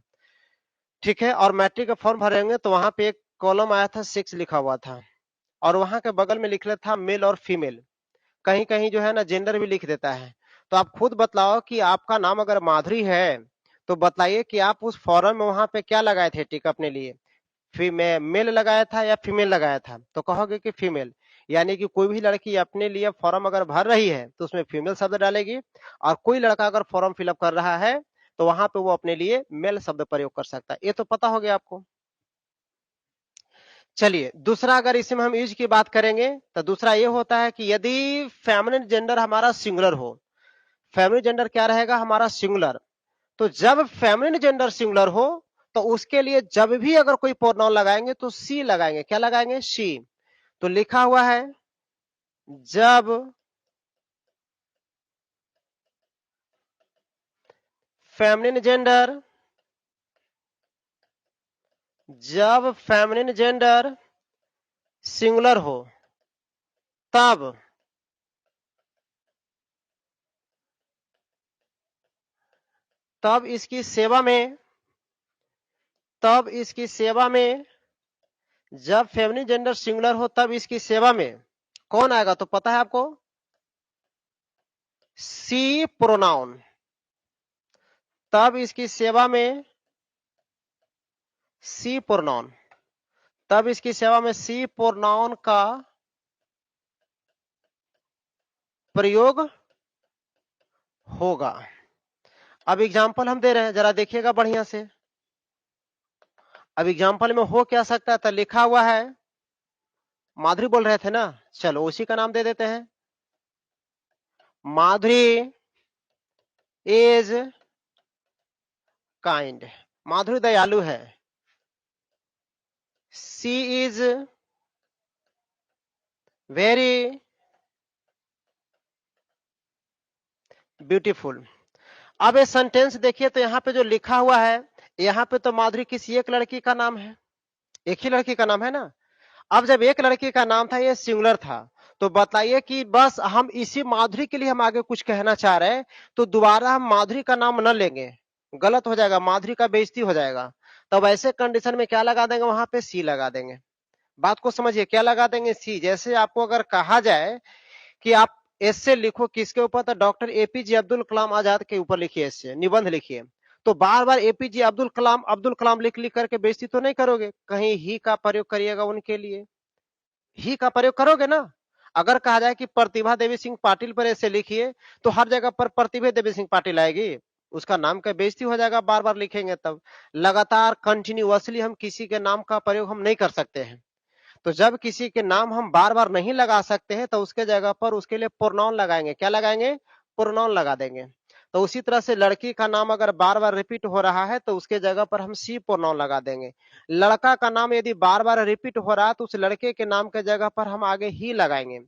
ठीक है, और मैट्रिक का फॉर्म भरेंगे तो वहां पे एक कॉलम आया था 6 लिखा हुआ था, और वहां के बगल में लिख था मेल और फीमेल। कहीं कहीं जो है ना जेंडर भी लिख देता है। तो आप खुद बतलाओ कि आपका नाम अगर माधुरी है तो बतलाइए कि आप उस फॉर्म में वहां पे क्या लगाए थे टिक अपने लिए, मेल लगाया था या फीमेल लगाया था? तो कहोगे कि फीमेल। यानी कि कोई भी लड़की अपने लिए फॉर्म अगर भर रही है तो उसमें फीमेल शब्द डालेगी, और कोई लड़का अगर फॉर्म फिलअप कर रहा है तो वहां पे वो अपने लिए मेल शब्द प्रयोग कर सकता है। ये तो पता हो गया आपको। चलिए दूसरा, अगर इसमें हम यूज की बात करेंगे तो दूसरा ये होता है कि यदि फेमिनिन जेंडर हमारा सिंगुलर हो, फेमिनिन जेंडर क्या रहेगा? हमारा सिंगुलर। तो जब फेमिनिन जेंडर सिंगुलर हो तो उसके लिए जब भी अगर कोई प्रोनाउन लगाएंगे तो सी लगाएंगे। क्या लगाएंगे? शी। तो लिखा हुआ है जब फेमिनिन जेंडर, जब फेमिनिन जेंडर सिंगुलर हो तब इसकी सेवा में, तब इसकी सेवा में, जब फेमिनिन जेंडर सिंगुलर हो तब इसकी सेवा में कौन आएगा? तो पता है आपको, सी प्रोनाउन। तब इसकी सेवा में सी प्रोनाउन, तब इसकी सेवा में सी प्रोनाउन का प्रयोग होगा। अब एग्जाम्पल हम दे रहे हैं, जरा देखिएगा बढ़िया से। अब एग्जाम्पल में हो क्या सकता है? तो लिखा हुआ है, माधुरी बोल रहे थे ना, चलो उसी का नाम दे देते हैं। माधुरी इज काइंड, माधुरी दयालु है। सी इज वेरी ब्यूटीफुल। अब ये सेंटेंस देखिए, तो यहाँ पे जो लिखा हुआ है, यहाँ पे तो माधुरी किसी एक लड़की का नाम है, एक ही लड़की का नाम है ना। अब जब एक लड़की का नाम था, ये सिंगुलर था, तो बताइए कि बस हम इसी माधुरी के लिए हम आगे कुछ कहना चाह रहे हैं, तो दोबारा हम माधुरी का नाम न लेंगे, गलत हो जाएगा, माधुरी का बेइज्जती हो जाएगा। तब ऐसे कंडीशन में क्या लगा देंगे? वहां पे सी लगा देंगे। बात को समझिए, क्या लगा देंगे? सी। जैसे आपको अगर कहा जाए कि आप ऐसे लिखो किसके ऊपर, तो डॉक्टर एपीजे अब्दुल कलाम आजाद के ऊपर लिखिए, ऐसे निबंध लिखिए, तो बार बार एपीजे अब्दुल कलाम लिख लिख करके बेइज्जती तो नहीं करोगे, कहीं ही का प्रयोग करिएगा उनके लिए, ही का प्रयोग करोगे ना। अगर कहा जाए कि प्रतिभा देवी सिंह पाटिल पर ऐसे लिखिए, तो हर जगह पर प्रतिभा देवी सिंह पाटिल आएगी, उसका नाम का बेइज्जती हो जाएगा, बार बार लिखेंगे तब। लगातार कंटिन्यूअसली हम किसी के नाम का प्रयोग हम नहीं कर सकते हैं। तो जब किसी के नाम हम बार बार नहीं लगा सकते हैं, तो उसके जगह पर उसके लिए प्रोनाउन लगाएंगे। क्या लगाएंगे? प्रोनाउन लगा देंगे। तो उसी तरह से लड़की का नाम अगर बार बार रिपीट हो रहा है, तो उसके जगह पर हम सी प्रोनाउन लगा देंगे। लड़का का नाम यदि बार बार रिपीट हो रहा है, तो उस लड़के के नाम के जगह पर हम आगे ही लगाएंगे।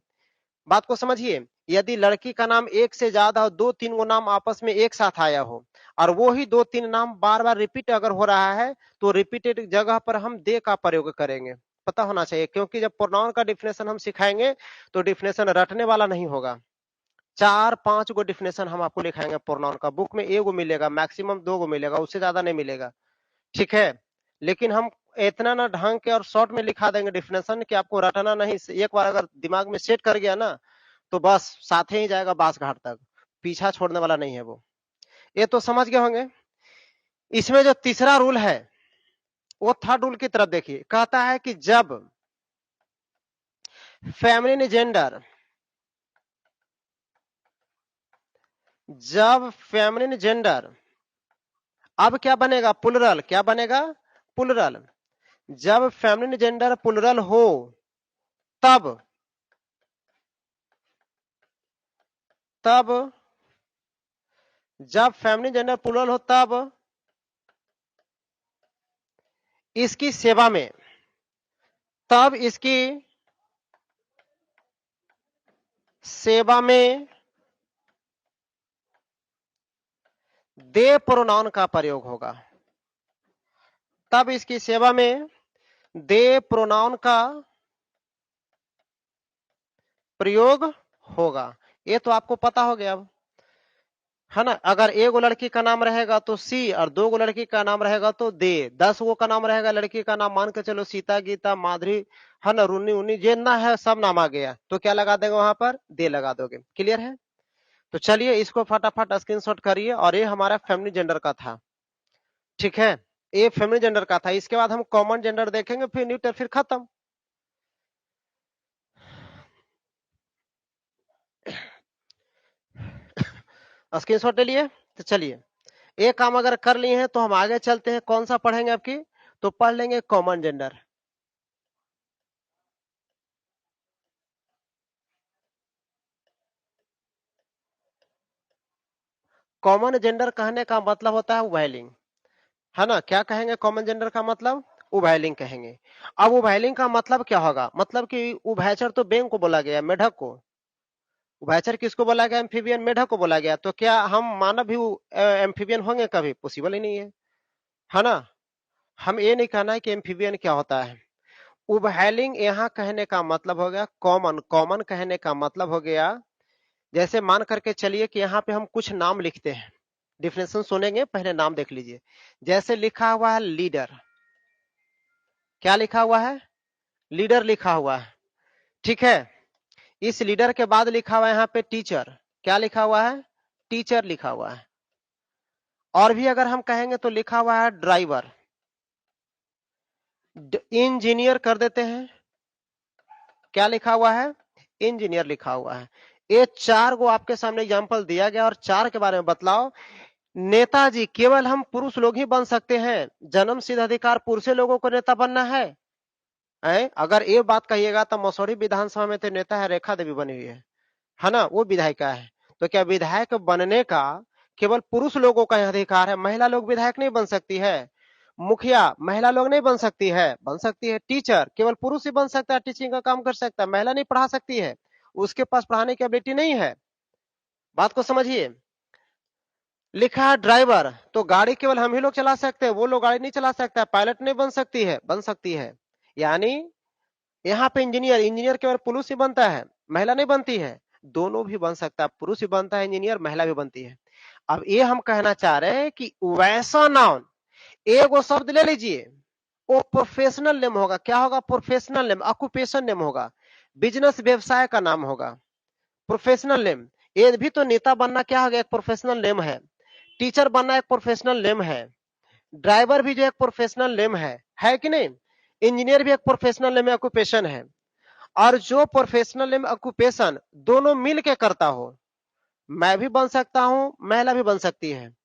बात को समझिए, यदि लड़की का नाम एक से ज्यादा हो, दो तीन गो नाम आपस में एक साथ आया हो, और वो ही दो तीन नाम बार बार रिपीट अगर हो रहा है, तो रिपीटेड जगह पर हम दे का प्रयोग करेंगे। पता होना चाहिए, क्योंकि जब प्रोनाउन का डिफिनेशन हम सिखाएंगे, तो डिफिनेशन रटने वाला नहीं होगा। 4-5 गो डिफिनेशन हम आपको लिखाएंगे प्रोनाउन का। बुक में एगो मिलेगा, मैक्सिमम 2 गो मिलेगा, उससे ज्यादा नहीं मिलेगा, ठीक है। लेकिन हम इतना ना ढंग के और शॉर्ट में लिखा देंगे डिफिनेशन कि आपको रटना नहीं, एक बार अगर दिमाग में सेट कर गया ना, तो बस साथे ही जाएगा बास घाट तक, पीछा छोड़ने वाला नहीं है वो। ये तो समझ गए होंगे। इसमें जो तीसरा रूल है, वो थर्ड रूल की तरफ देखिए। कहता है कि जब फेमिनिन जेंडर, जब फेमिनिन जेंडर, अब क्या बनेगा? प्लुरल। क्या बनेगा? प्लुरल। जब फेमिनिन जेंडर प्लुरल हो तब, तब जब फेमिनिन जेंडर प्लुरल हो तब इसकी सेवा में, तब इसकी सेवा में दे प्रोनाउन का प्रयोग होगा। तब इसकी सेवा में दे प्रोनाउन का प्रयोग होगा। ये तो आपको पता हो गया अब, है ना। अगर एक गो लड़की का नाम रहेगा तो सी, और 2 गो लड़की का नाम रहेगा तो दे। 10 गो का नाम रहेगा लड़की का नाम, मान के चलो सीता, गीता, माधुरी, है ना, रुन्नी उन्नी, जितना है सब नाम आ गया, तो क्या लगा देंगे? वहां पर दे लगा दोगे। क्लियर है? तो चलिए इसको फटाफट स्क्रीनशॉट करिए। और ये हमारा फेमिनिन जेंडर का था, ठीक है। ये फेमिनिन जेंडर का था। इसके बाद हम कॉमन जेंडर देखेंगे, फिर न्यूटर, फिर खत्म। स्क्रीनशॉट ले लिए? तो चलिए, एक काम अगर कर लिए हैं तो हम आगे चलते हैं। कौन सा पढ़ेंगे आपकी? तो पढ़ लेंगे कॉमन जेंडर। कॉमन जेंडर कहने का मतलब होता है उभयलिंग, है ना। क्या कहेंगे कॉमन जेंडर का मतलब? उभयलिंग कहेंगे। अब उभयलिंग का मतलब क्या होगा? मतलब कि उभयचर तो बेंग को बोला गया, मेढक को, उभयचर किसको बोला गया? एम्फीबियन, मेढक को बोला गया। तो क्या हम मानव भी एम्फीबियन होंगे कभी? पॉसिबल ही नहीं है ना? हम ये नहीं कहना है कि एम्फीबियन क्या होता है। उभयलिंग यहाँ कहने का मतलब हो गया कॉमन। कॉमन कहने का मतलब हो गया, जैसे मान करके चलिए कि यहाँ पे हम कुछ नाम लिखते हैं, डिफिनेशन सुनेंगे, पहले नाम देख लीजिए। जैसे लिखा हुआ है लीडर, क्या लिखा हुआ है? लीडर लिखा हुआ है, ठीक है। इस लीडर के बाद लिखा हुआ है यहाँ पे टीचर, क्या लिखा हुआ है? टीचर लिखा हुआ है। और भी अगर हम कहेंगे तो लिखा हुआ है ड्राइवर, इंजीनियर कर देते हैं, क्या लिखा हुआ है? इंजीनियर लिखा हुआ है। ये चार को आपके सामने एग्जांपल दिया गया और चार के बारे में बतलाओ। नेताजी केवल हम पुरुष लोग ही बन सकते हैं, जन्म सिद्ध अधिकार पुरुष लोगों को नेता बनना है। अगर ये बात कहिएगा तो मसौरी विधानसभा में तो नेता है रेखा देवी बनी हुई है ना? वो विधायिका है। तो क्या विधायक बनने का केवल पुरुष लोगों का अधिकार है? महिला लोग विधायक नहीं बन सकती है? मुखिया महिला लोग नहीं बन सकती है? बन सकती है। टीचर केवल पुरुष ही बन सकता है, टीचिंग का काम कर सकता है, महिला नहीं पढ़ा सकती है, उसके पास पढ़ाने की एबिलिटी नहीं है। बात को समझिए। लिखा है ड्राइवर, तो गाड़ी केवल हम ही लोग चला सकते हैं, वो लोग गाड़ी नहीं चला सकता। पायलट नहीं बन सकती है? बन सकती है। यानी यहाँ पे इंजीनियर, इंजीनियर केवल पुरुष ही बनता है, महिला नहीं बनती है। दोनों भी बन सकता है, पुरुष भी बनता है इंजीनियर, महिला भी बनती है। अब ये हम कहना चाह रहे हैं कि वैसा नाउन, एक वो शब्द ले लीजिए, वो प्रोफेशनल नेम होगा। क्या होगा? प्रोफेशनल नेम, ऑक्यूपेशन नेम होगा, बिजनेस व्यवसाय का नाम होगा, प्रोफेशनल नेम। ये भी तो नेता बनना क्या हो गया? एक प्रोफेशनल नेम है। टीचर बनना एक प्रोफेशनल नेम है। ड्राइवर भी जो एक प्रोफेशनल नेम है कि नहीं? इंजीनियर भी एक प्रोफेशनल नेम, ऑक्यूपेशन है। और जो प्रोफेशनल नेम ऑक्यूपेशन दोनों मिल के करता हो, मैं भी बन सकता हूं, महिला भी बन सकती है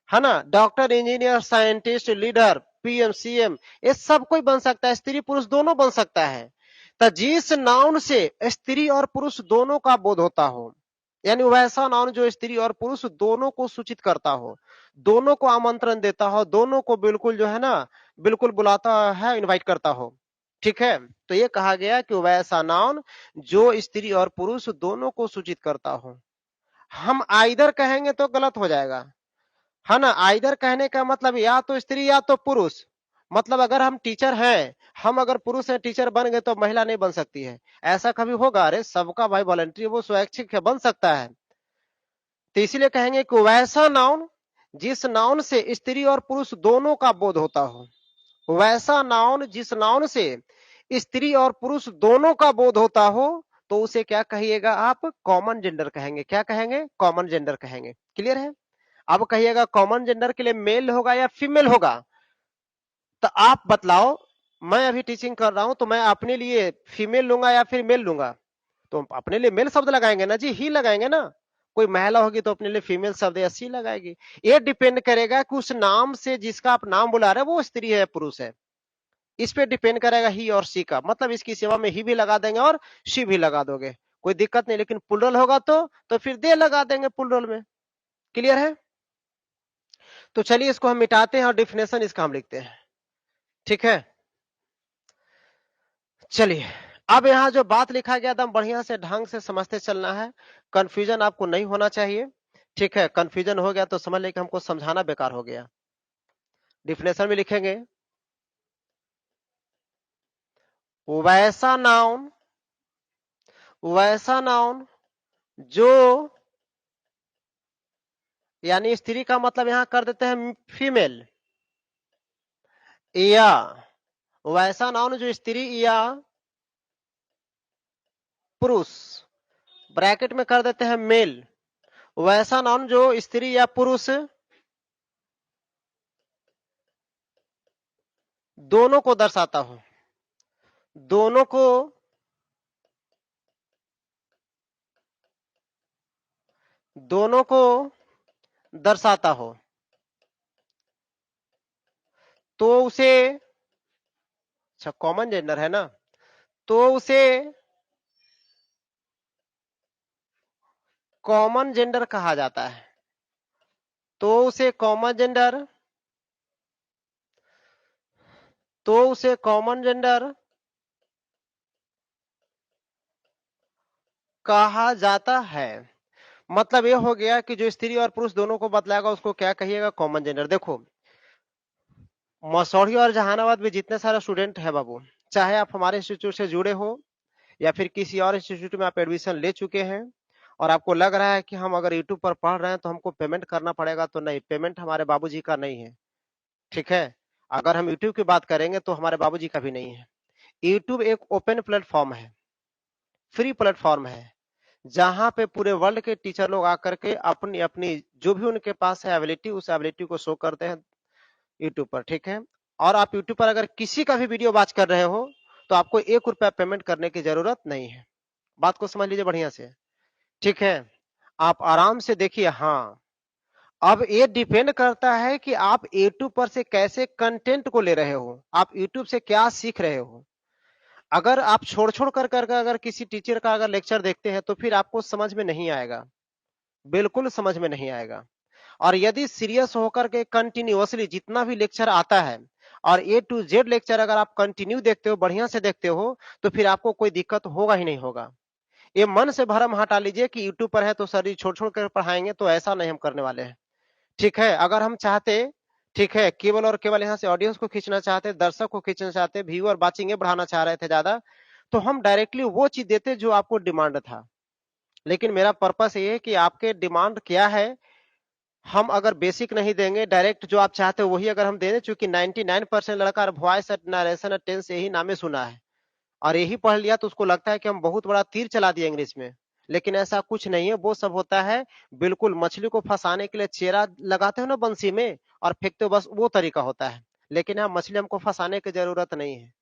ना? Doctor, engineer, scientist, leader, PM, CM, ये सब कोई बन सकता है, स्त्री पुरुष दोनों बन सकता है। तो जिस नाउन से स्त्री और पुरुष दोनों का बोध होता हो, यानी वैसा नाउन जो स्त्री और पुरुष दोनों को सूचित करता हो, दोनों को आमंत्रण देता हो, दोनों को बिल्कुल जो है ना, बिल्कुल बुलाता है, इनवाइट करता हो, ठीक है। तो ये कहा गया कि वैसा नाउन जो स्त्री और पुरुष दोनों को सूचित करता हो। हम आइदर कहेंगे तो गलत हो जाएगा, है ना? आइदर कहने का मतलब या तो स्त्री या तो पुरुष। मतलब अगर हम टीचर हैं, हम अगर पुरुष हैं, टीचर बन गए, तो महिला नहीं बन सकती है, ऐसा कभी होगा? अरे सबका भाई वॉलंटरी, वो स्वैच्छिक है, बन सकता है। तो इसीलिए कहेंगे कि वैसा नाउन जिस नाउन से स्त्री और पुरुष दोनों का बोध होता हो, वैसा नाउन जिस नाउन से स्त्री और पुरुष दोनों का बोध होता हो, तो उसे क्या कहिएगा आप? कॉमन जेंडर कहेंगे। क्या कहेंगे? कॉमन जेंडर कहेंगे। क्लियर है? अब कहिएगा कॉमन जेंडर के लिए मेल होगा या फीमेल होगा? तो आप बतलाओ। मैं अभी टीचिंग कर रहा हूं, तो मैं अपने लिए फीमेल लूंगा या फिर मेल लूंगा? तो अपने लिए मेल शब्द लगाएंगे ना जी, ही लगाएंगे ना। कोई महिला होगी तो अपने लिए फीमेल शब्द या सी लगाएगी। ये डिपेंड करेगा कि उस नाम से जिसका आप नाम बुला रहे हैं वो स्त्री है या पुरुष है। इस पे डिपेंड करेगा ही और सी का। मतलब इसकी सेवा में ही भी लगा देंगे और शी भी लगा दोगे, कोई दिक्कत नहीं। लेकिन प्लुरल होगा तो फिर दे लगा देंगे प्लुरल में। क्लियर है? तो चलिए इसको हम मिटाते हैं और डिफिनेशन इसका हम लिखते हैं, ठीक है। चलिए, अब यहाँ जो बात लिखा गया एकदम बढ़िया से ढंग से समझते चलना है, कंफ्यूजन आपको नहीं होना चाहिए, ठीक है। कंफ्यूजन हो गया तो समझ लें कि हमको समझाना बेकार हो गया। डिफिनेशन में लिखेंगे वैसा नाउन जो, यानी स्त्री का मतलब यहां कर देते हैं फीमेल, या वैसा नाउन जो स्त्री या पुरुष, ब्रैकेट में कर देते हैं मेल, वैसा नाउन जो स्त्री या पुरुष दोनों को दर्शाता हो, दोनों को दोनों को दर्शाता हो, तो उसे, अच्छा कॉमन जेंडर है ना, तो उसे कॉमन जेंडर कहा जाता है। तो उसे कॉमन जेंडर तो उसे कॉमन जेंडर कहा जाता है। मतलब ये हो गया कि जो स्त्री और पुरुष दोनों को बतलाएगा उसको क्या कहिएगा, कॉमन जेंडर। देखो, मसौढ़ी और जहानाबाद में जितने सारे स्टूडेंट है बाबू, चाहे आप हमारे इंस्टीट्यूट से जुड़े हो या फिर किसी और इंस्टीट्यूट में आप एडमिशन ले चुके हैं और आपको लग रहा है कि हम अगर यूट्यूब पर पढ़ रहे हैं तो हमको पेमेंट करना पड़ेगा, तो नहीं, पेमेंट हमारे बाबूजी का नहीं है। ठीक है, अगर हम यूट्यूब की बात करेंगे तो हमारे बाबूजी का भी नहीं है। यूट्यूब एक ओपन प्लेटफॉर्म है, फ्री प्लेटफॉर्म है, जहां पे पूरे वर्ल्ड के टीचर लोग आकर के अपनी अपनी जो भी उनके पास है एबिलिटी, उस एबिलिटी को शो करते हैं यूट्यूब पर। ठीक है, और आप यूट्यूब पर अगर किसी का भी वीडियो वॉच कर रहे हो तो आपको 1 रुपया पेमेंट करने की जरूरत नहीं है। बात को समझ लीजिए बढ़िया से। ठीक है, आप आराम से देखिए। हाँ, अब ये डिपेंड करता है कि आप यूट्यूब पर से कैसे कंटेंट को ले रहे हो, आप यूट्यूब से क्या सीख रहे हो। अगर आप छोड़ छोड़ कर अगर किसी टीचर का अगर लेक्चर देखते हैं तो फिर आपको समझ में नहीं आएगा, बिल्कुल समझ में नहीं आएगा। और यदि सीरियस होकर के कंटिन्यूअसली जितना भी लेक्चर आता है और A to Z लेक्चर अगर आप कंटिन्यू देखते हो, बढ़िया से देखते हो, तो फिर आपको कोई दिक्कत होगा ही नहीं होगा। ये मन से भरम हटा लीजिए कि यूट्यूब पर है तो सर जी छोड़ छोड़ कर पढ़ाएंगे, तो ऐसा नहीं हम करने वाले हैं। ठीक है, अगर हम चाहते, ठीक है, केवल और केवल यहाँ से ऑडियंस को खींचना चाहते, दर्शक को खींचना चाहते, व्यूअर वाचिंग बढ़ाना चाह रहे थे ज्यादा, तो हम डायरेक्टली वो चीज देते जो आपको डिमांड था। लेकिन मेरा पर्पस ये है कि आपके डिमांड क्या है, हम अगर बेसिक नहीं देंगे, डायरेक्ट जो आप चाहते हो वही अगर हम दे दें, चूंकि 99% लड़का वॉइस नरेशन टेंस यही नामे सुना है और यही पढ़ लिया तो उसको लगता है कि हम बहुत बड़ा तीर चला दिए इंग्लिश में। लेकिन ऐसा कुछ नहीं है, वो सब होता है बिल्कुल मछली को फंसाने के लिए चेरा लगाते हो ना बंसी में और फेंकते हो, बस वो तरीका होता है। लेकिन यहाँ मछली हमको फंसाने की जरूरत नहीं है।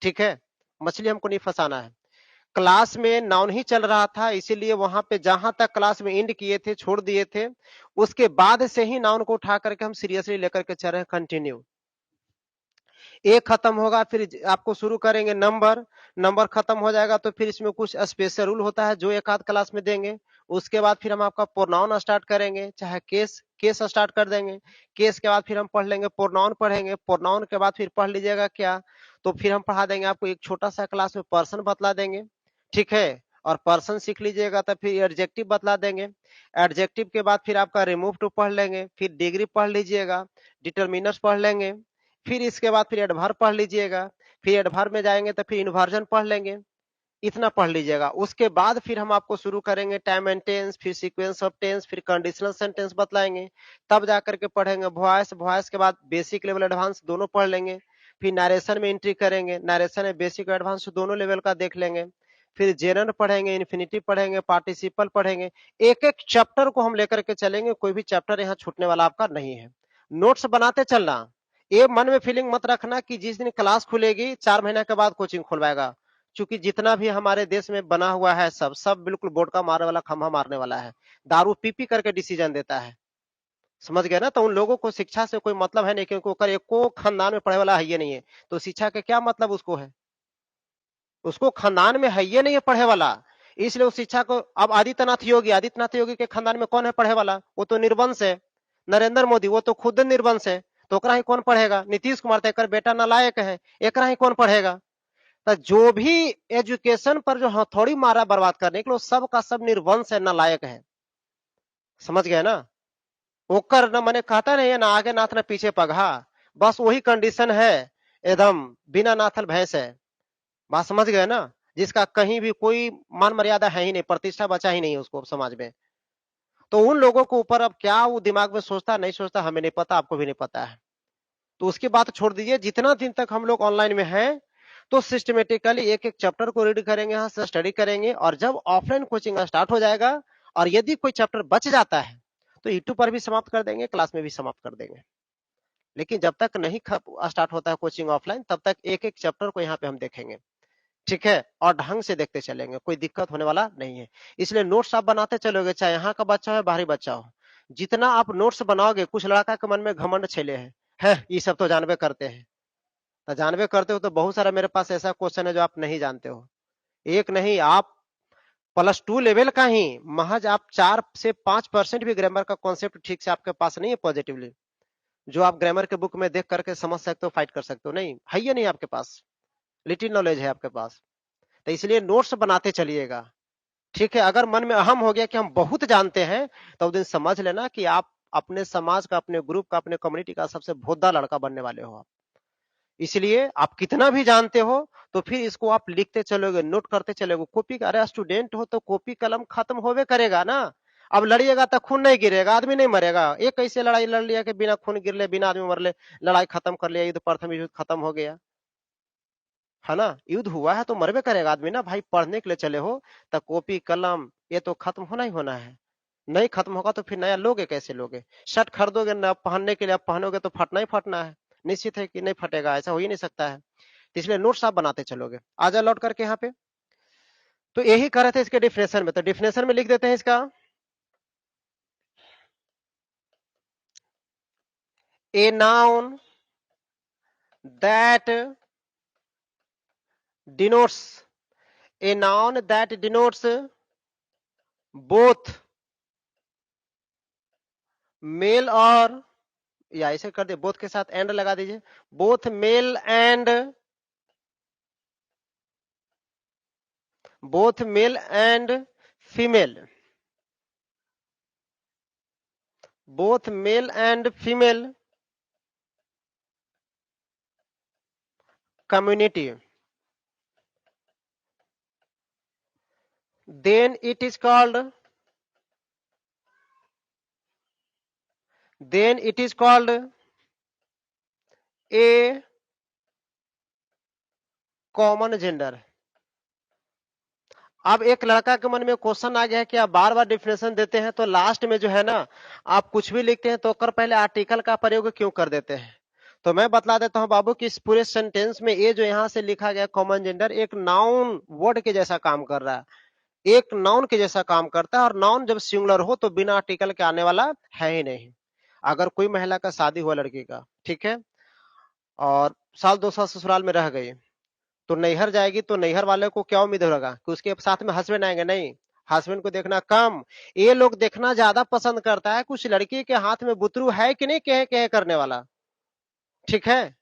ठीक है, मछली हमको नहीं फंसाना है। क्लास में नाउन ही चल रहा था, इसीलिए वहां पे जहां तक क्लास में एंड किए थे, छोड़ दिए थे, उसके बाद से ही नाउन को उठा करके हम सीरियसली लेकर के चल रहे हैं कंटिन्यू। एक खत्म होगा फिर आपको शुरू करेंगे नंबर, नंबर खत्म हो जाएगा तो फिर इसमें कुछ स्पेशल रूल होता है जो एक आध क्लास में देंगे। उसके बाद फिर हम आपका प्रोनाउन स्टार्ट करेंगे, चाहे केस केस स्टार्ट कर देंगे। केस के बाद फिर हम पढ़ लेंगे प्रोनाउन, पढ़ेंगे प्रोनाउन के बाद फिर पढ़ लीजिएगा क्या, तो फिर हम पढ़ा देंगे आपको एक छोटा सा क्लास में पर्सन बतला देंगे। ठीक है, और पर्सन सीख लीजिएगा तो फिर एडजेक्टिव बतला देंगे। एडजेक्टिव के बाद फिर आपका रिमूव टू पढ़ लेंगे, फिर डिग्री पढ़ लीजिएगा, डिटर्मिनर्स पढ़ लेंगे, फिर इसके बाद फिर एडवर्ब पढ़ लीजिएगा, फिर एडवर्ब में जाएंगे तो फिर इन्वर्जन पढ़ लेंगे। इतना पढ़ लीजिएगा। उसके बाद फिर हम आपको शुरू करेंगे टाइम एंड टेंस, फिर सीक्वेंस ऑफ टेंस, फिर कंडीशनल सेंटेंस बतलाएंगे। तब जाकर के पढ़ेंगे वॉइस, वॉइस के बाद बेसिक लेवल एडवांस दोनों पढ़ लेंगे। फिर नरेशन में एंट्री करेंगे, नरेशन में बेसिक एडवांस दोनों लेवल का देख लेंगे। फिर जेनर पढ़ेंगे, इन्फिनिटिव पढ़ेंगे, पार्टिसिपल पढ़ेंगे। एक एक चैप्टर को हम लेकर के चलेंगे, कोई भी चैप्टर यहाँ छूटने वाला आपका नहीं है। नोट्स बनाते चलना, ये मन में फीलिंग मत रखना कि जिस दिन क्लास खुलेगी 4 महीने के बाद कोचिंग खुलवाएगा। चूंकि जितना भी हमारे देश में बना हुआ है सब सब बिल्कुल बोर्ड का मारने वाला, खंभा मारने वाला है। दारू पी पी करके डिसीजन देता है। समझ गए ना, तो उन लोगों को शिक्षा से कोई मतलब है नहीं, क्योंकि ओकर एको खानदान में पढ़े वाला है ये नहीं है, तो शिक्षा के क्या मतलब उसको है, उसको खानदान में है ये नहीं है पढ़े वाला। इसलिए उस शिक्षा को, अब आदित्यनाथ योगी, आदित्यनाथ योगी के खानदान में कौन है पढ़े वाला, वो तो निर्वंश है। नरेंद्र मोदी वो तो खुद निर्वंश है, तो ओकरा ही कौन पढ़ेगा। नीतीश कुमार तो एकर बेटा नालायक है, एकरा ही कौन पढ़ेगा। तो जो भी एजुकेशन पर जो हथौड़ी मारा बर्बाद करने के लिए, सब का सब निर्वंश है, नालायक है। समझ गए ना, ओकर न मैंने कहता नहीं है ना आगे नाथ न पीछे पगहा, बस वही कंडीशन है, एकदम बिना नाथल भैंस है। बात समझ गए ना, जिसका कहीं भी कोई मान मर्यादा है ही नहीं, प्रतिष्ठा बचा ही नहीं है उसको समाज में। तो उन लोगों को ऊपर अब क्या वो दिमाग में सोचता नहीं सोचता हमें नहीं पता, आपको भी नहीं पता है, तो उसकी बात छोड़ दीजिए। जितना दिन तक हम लोग ऑनलाइन में हैं तो सिस्टमेटिकली एक एक चैप्टर को रीड करेंगे, यहाँ से स्टडी करेंगे, और जब ऑफलाइन कोचिंग स्टार्ट हो जाएगा और यदि कोई चैप्टर बच जाता है तो यूट्यूब पर भी समाप्त कर देंगे, क्लास में भी समाप्त कर देंगे। लेकिन जब तक नहीं स्टार्ट होता है कोचिंग ऑफलाइन, तब तक एक एक चैप्टर को यहाँ पे हम देखेंगे। ठीक है, और ढंग से देखते चलेंगे, कोई दिक्कत होने वाला नहीं है। इसलिए नोट्स आप बनाते चलोगे, चाहे यहाँ का बच्चा हो बाहरी बच्चा हो, जितना आप नोट्स बनाओगे, कुछ लड़का के मन में घमंड छेले है ये सब तो जानबे करते हैं। तो जानबे करते हो तो बहुत सारा मेरे पास ऐसा क्वेश्चन है जो आप नहीं जानते हो। एक नहीं, आप +2 लेवल का ही महज आप 4 से 5% भी ग्रामर का कॉन्सेप्ट ठीक से आपके पास नहीं है पॉजिटिवली, जो आप ग्रामर के बुक में देख करके समझ सकते हो, फाइट कर सकते हो, नहीं है, ये नहीं आपके पास, लिटिल नॉलेज है आपके पास। तो इसलिए नोट्स बनाते चलिएगा। ठीक है, अगर मन में अहम हो गया कि हम बहुत जानते हैं, तो उस दिन समझ लेना कि आप अपने समाज का, अपने ग्रुप का, अपने कम्युनिटी का सबसे भोदा लड़का बनने वाले हो आप। इसलिए आप कितना भी जानते हो, तो फिर इसको आप लिखते चलोगे, नोट करते चलोगे। कॉपी, अरे स्टूडेंट हो तो कॉपी कलम खत्म होवे करेगा ना। अब लड़िएगा तो खून नहीं गिरेगा, आदमी नहीं मरेगा। एक कैसे लड़ाई लड़ लिया कि बिना खून गिरले, बिना आदमी मरले लड़ाई खत्म कर लिया, युद्ध, प्रथम युद्ध खत्म हो गया, है ना। युद्ध हुआ है तो मरबे करेगा आदमी ना भाई। पढ़ने के लिए चले हो तो कॉपी कलम ये तो खत्म होना ही होना है। नहीं खत्म होगा तो फिर नया लोगे कैसे लोगे? शर्ट खरीदोगे ना पहनने के लिए, अब पहनोगे तो फटना ही फटना है। निश्चित है कि नहीं फटेगा, ऐसा हो ही नहीं सकता है। तो इसलिए नोट्स आप बनाते चलोगे। आजा लौट करके यहाँ पे, तो यही कर रहे थे इसके डिफिनेशन में। तो डिफिनेशन में लिख देते हैं इसका, ए noun that denotes, A noun that denotes both male और, या ऐसे कर दे, बोथ के साथ एंड लगा दीजिए, both male and, both male and female, both male and female community, then it is called, then it is called a common gender। अब एक लड़का के मन में क्वेश्चन आ गया है कि आप बार बार डिफिनेशन देते हैं, तो लास्ट में जो है ना, आप कुछ भी लिखते हैं तो कर पहले आर्टिकल का प्रयोग क्यों कर देते हैं? तो मैं बतला देता हूं बाबू कि इस पूरे सेंटेंस में ये जो यहां से लिखा गया कॉमन जेंडर, एक नाउन वर्ड के जैसा काम कर रहा है, एक नाउन के जैसा काम करता है। और नाउन जब सिंगुलर हो तो बिना आर्टिकल के आने वाला है ही नहीं। अगर कोई महिला का शादी हुआ लड़की का, ठीक है, और साल 2 साल ससुराल में रह गई, तो नैहर जाएगी, तो नैहर वाले को क्या उम्मीद होगा कि उसके साथ में हस्बैंड आएंगे? नहीं, हस्बैंड को देखना कम, ये लोग देखना ज्यादा पसंद करता है कुछ लड़की के हाथ में बुतरू है कि नहीं, कहे कहे करने वाला। ठीक है,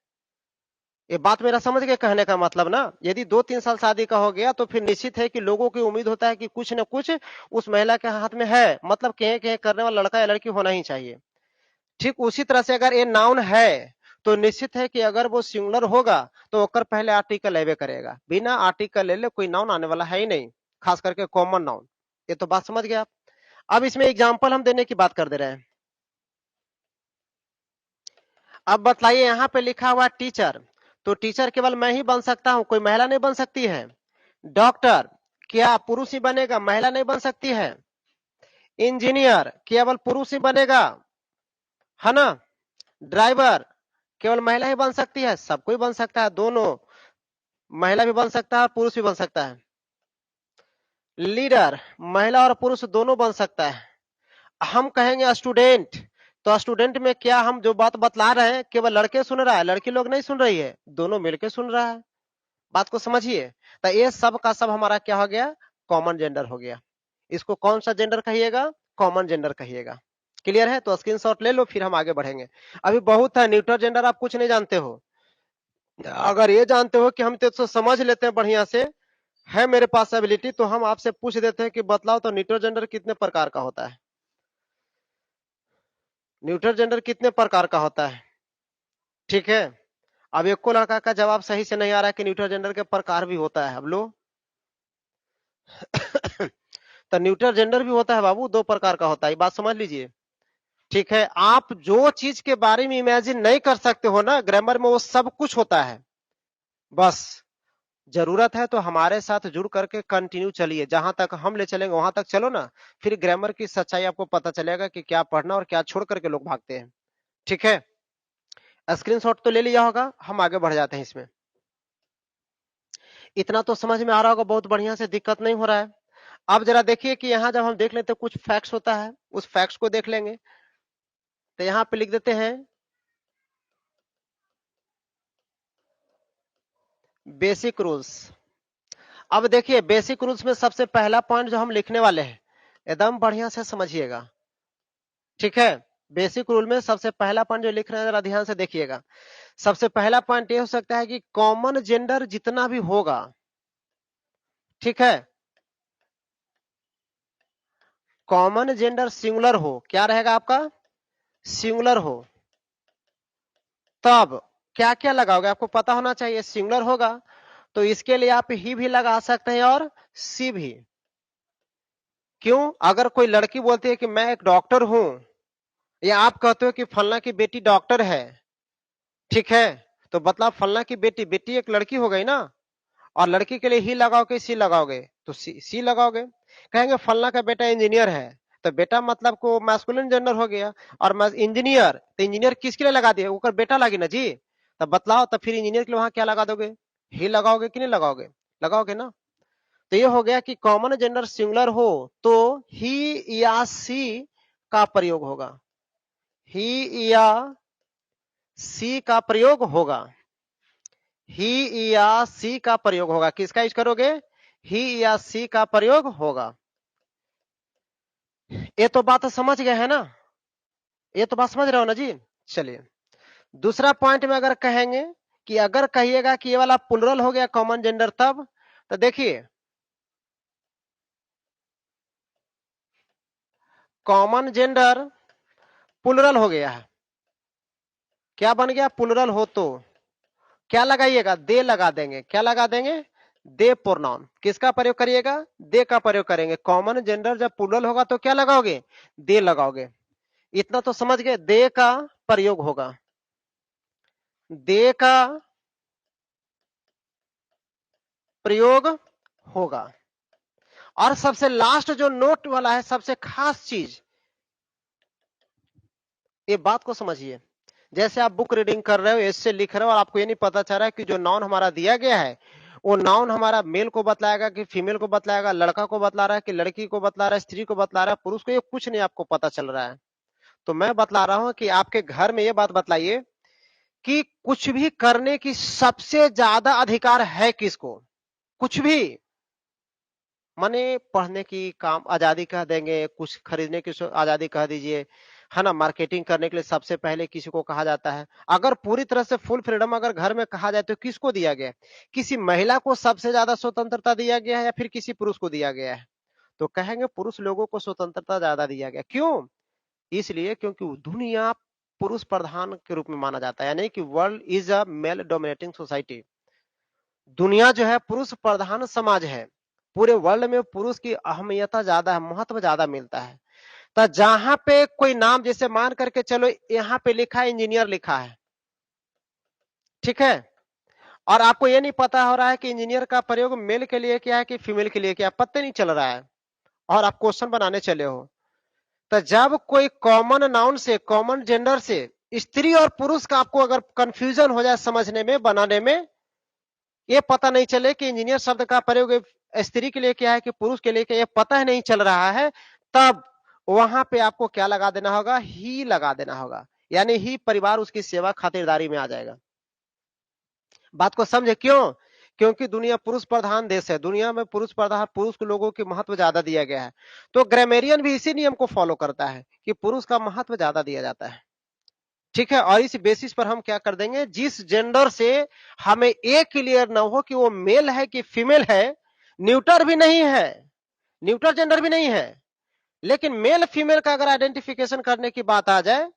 ये बात मेरा समझ के कहने का मतलब ना। यदि 2-3 साल शादी का हो गया तो फिर निश्चित है कि लोगों की उम्मीद होता है कि कुछ न कुछ उस महिला के हाथ में है, मतलब कहे कहे करने वाला लड़का या लड़की होना ही चाहिए। ठीक उसी तरह से अगर ये नाउन है, तो निश्चित है कि अगर वो सिंगुलर होगा तो ओकर पहले आर्टिकल लेवे करेगा। बिना आर्टिकल ले ले कोई नाउन आने वाला है ही नहीं, खास करके कॉमन नाउन। ये तो बात समझ गए आप। अब इसमें एग्जाम्पल हम देने की बात कर दे रहे हैं। अब बताइए, यहाँ पे लिखा हुआ टीचर, तो टीचर केवल मैं ही बन सकता हूं, कोई महिला नहीं बन सकती है। डॉक्टर, क्या पुरुष ही बनेगा, महिला नहीं बन सकती है। इंजीनियर, केवल पुरुष ही बनेगा, है ना। ड्राइवर, केवल महिला ही बन सकती है, सब कोई बन सकता है, दोनों, महिला भी बन सकता है पुरुष भी बन सकता है। लीडर, महिला और पुरुष दोनों बन सकता है। हम कहेंगे स्टूडेंट, तो स्टूडेंट में क्या हम जो बात बतला रहे हैं केवल लड़के सुन रहा है, लड़की लोग नहीं सुन रही है, दोनों मिलकर सुन रहा है। बात को समझिए। तो ये सब का सब हमारा क्या हो गया, कॉमन जेंडर हो गया। इसको कौन सा जेंडर कहिएगा, कॉमन जेंडर कहिएगा। क्लियर है? तो स्क्रीनशॉट ले लो, फिर हम आगे बढ़ेंगे। अभी बहुत है, न्यूट्रल जेंडर आप कुछ नहीं जानते हो। अगर ये जानते हो कि हम तो समझ लेते हैं बढ़िया से, है मेरे पास एबिलिटी, तो हम आपसे पूछ देते हैं कि बतलाओ तो न्यूट्रल जेंडर कितने प्रकार का होता है। न्यूट्रल जेंडर कितने प्रकार का होता है? ठीक है, अब एक को लड़का का जवाब सही से नहीं आ रहा है कि न्यूट्रल जेंडर के प्रकार भी होता है। अब लो तो न्यूट्रल जेंडर भी होता है बाबू, 2 प्रकार का होता है, बात समझ लीजिए। ठीक है, आप जो चीज के बारे में इमेजिन नहीं कर सकते हो ना ग्रामर में, वो सब कुछ होता है। बस जरूरत है तो हमारे साथ जुड़ करके कंटिन्यू चलिए, जहां तक हम ले चलेंगे वहां तक चलो ना। फिर ग्रामर की सच्चाई आपको पता चलेगा कि क्या पढ़ना और क्या छोड़ करके लोग भागते हैं। ठीक है, स्क्रीनशॉट तो ले लिया होगा, हम आगे बढ़ जाते हैं इसमें। इतना तो समझ में आ रहा होगा, बहुत बढ़िया से, दिक्कत नहीं हो रहा है। अब जरा देखिए कि यहाँ जब हम देख लेते हैं कुछ फैक्ट्स होता है, उस फैक्ट्स को देख लेंगे। तो यहाँ पे लिख देते हैं बेसिक रूल्स। अब देखिए बेसिक रूल्स में सबसे पहला पॉइंट जो हम लिखने वाले हैं, एकदम बढ़िया से समझिएगा। ठीक है, बेसिक रूल में सबसे पहला पॉइंट जो लिख रहे हैं जरा ध्यान से देखिएगा। सबसे पहला पॉइंट ये हो सकता है कि कॉमन जेंडर जितना भी होगा, ठीक है, कॉमन जेंडर सिंगुलर हो, क्या रहेगा आपका, सिंगुलर हो, तब क्या क्या लगाओगे आपको पता होना चाहिए। सिंगुलर होगा तो इसके लिए आप ही भी लगा सकते हैं और सी भी। क्यों, अगर कोई लड़की बोलती है कि मैं एक डॉक्टर हूं, या आप कहते हो कि फलना की बेटी डॉक्टर है, ठीक है, तो मतलब फलना की बेटी, बेटी एक लड़की हो गई ना, और लड़की के लिए ही लगाओगे सी लगाओगे, तो सी लगाओगे। कहेंगे फलना का बेटा इंजीनियर है, तो बेटा मतलब को मैस्कुलिन जेंडर हो गया, और इंजीनियर, तो इंजीनियर किसके लिए लगा दिए, ऊपर बेटा लगी ना जी, तब बतलाओ, तब फिर इंजीनियर के लिए वहां क्या लगा दोगे, ही लगाओगे कि नहीं लगाओगे, लगाओगे ना। तो ये हो गया कि कॉमन जेंडर सिंगुलर हो तो ही या सी का प्रयोग होगा, ही या सी का प्रयोग होगा, ही या सी का प्रयोग होगा, किसका यूज करोगे, ही या सी का प्रयोग होगा। ये तो बात समझ गए है ना, ये तो बात समझ रहे हो ना जी। चलिए दूसरा पॉइंट में अगर कहेंगे कि अगर कहिएगा कि ये वाला प्लुरल हो गया कॉमन जेंडर, तब तो देखिए कॉमन जेंडर प्लुरल हो गया है, क्या बन गया, प्लुरल हो तो क्या लगाइएगा, दे लगा देंगे, क्या लगा देंगे, दे प्रोनाउन, किसका प्रयोग करिएगा, दे का प्रयोग करेंगे। कॉमन जेंडर जब प्लुरल होगा तो क्या लगाओगे, दे लगाओगे। इतना तो समझ गए, दे का प्रयोग होगा, दे का प्रयोग होगा। और सबसे लास्ट जो नोट वाला है, सबसे खास चीज, ये बात को समझिए। जैसे आप बुक रीडिंग कर रहे हो, ऐसे लिख रहे हो, और आपको ये नहीं पता चल रहा है कि जो नाउन हमारा दिया गया है, वो नाउन हमारा मेल को बतलाएगा कि फीमेल को बतलाएगा, लड़का को बतला रहा है कि लड़की को बतला रहा है, स्त्री को बतला रहा है, पुरुष को, ये कुछ नहीं आपको पता चल रहा है। तो मैं बतला रहा हूं कि आपके घर में ये बात बतलाइए कि कुछ भी करने की सबसे ज्यादा अधिकार है किसको, कुछ भी, माने पढ़ने की काम आजादी कह देंगे, कुछ खरीदने की आजादी कह दीजिए, है ना, मार्केटिंग करने के लिए सबसे पहले किसी को कहा जाता है। अगर पूरी तरह से फुल फ्रीडम अगर घर में कहा जाए तो किसको दिया गया है, किसी महिला को सबसे ज्यादा स्वतंत्रता दिया गया है या फिर किसी पुरुष को दिया गया है, तो कहेंगे पुरुष लोगों को स्वतंत्रता ज्यादा दिया गया। क्यों, इसलिए क्योंकि दुनिया पुरुष प्रधान के रूप में माना जाता है, यानी कि world is a male dominating society, दुनिया जो है पुरुष प्रधान समाज है, पूरे वर्ल्ड में पुरुष की अहमियत ज्यादा है, महत्व ज्यादा मिलता है। तो जहां पे कोई नाम, जैसे मान करके चलो यहाँ पे लिखा है इंजीनियर लिखा है, ठीक है, और आपको ये नहीं पता हो रहा है कि इंजीनियर का प्रयोग मेल के लिए क्या है कि फीमेल के लिए क्या, पता नहीं चल रहा है, और आप क्वेश्चन बनाने चले हो, तो जब कोई कॉमन नाउन से, कॉमन जेंडर से स्त्री और पुरुष का आपको अगर कंफ्यूजन हो जाए समझने में, बनाने में, ये पता नहीं चले कि इंजीनियर शब्द का प्रयोग स्त्री के लिए क्या है कि पुरुष के लिए क्या, ये पता ही नहीं चल रहा है, तब वहां पे आपको क्या लगा देना होगा, ही लगा देना होगा, यानी ही परिवार उसकी सेवा खातिरदारी में आ जाएगा। बात को समझे, क्यों, क्योंकि दुनिया पुरुष प्रधान देश है, दुनिया में पुरुष प्रधान, पुरुष के लोगों के महत्व ज्यादा दिया गया है। तो ग्रामेरियन भी इसी नियम को फॉलो करता है कि पुरुष का महत्व ज्यादा दिया जाता है, ठीक है। और इस बेसिस पर हम क्या कर देंगे, जिस जेंडर से हमें ये क्लियर ना हो कि वो मेल है कि फीमेल है, न्यूटर भी नहीं है, न्यूटर जेंडर भी नहीं है, लेकिन मेल फीमेल का अगर आइडेंटिफिकेशन करने की बात आ जाए,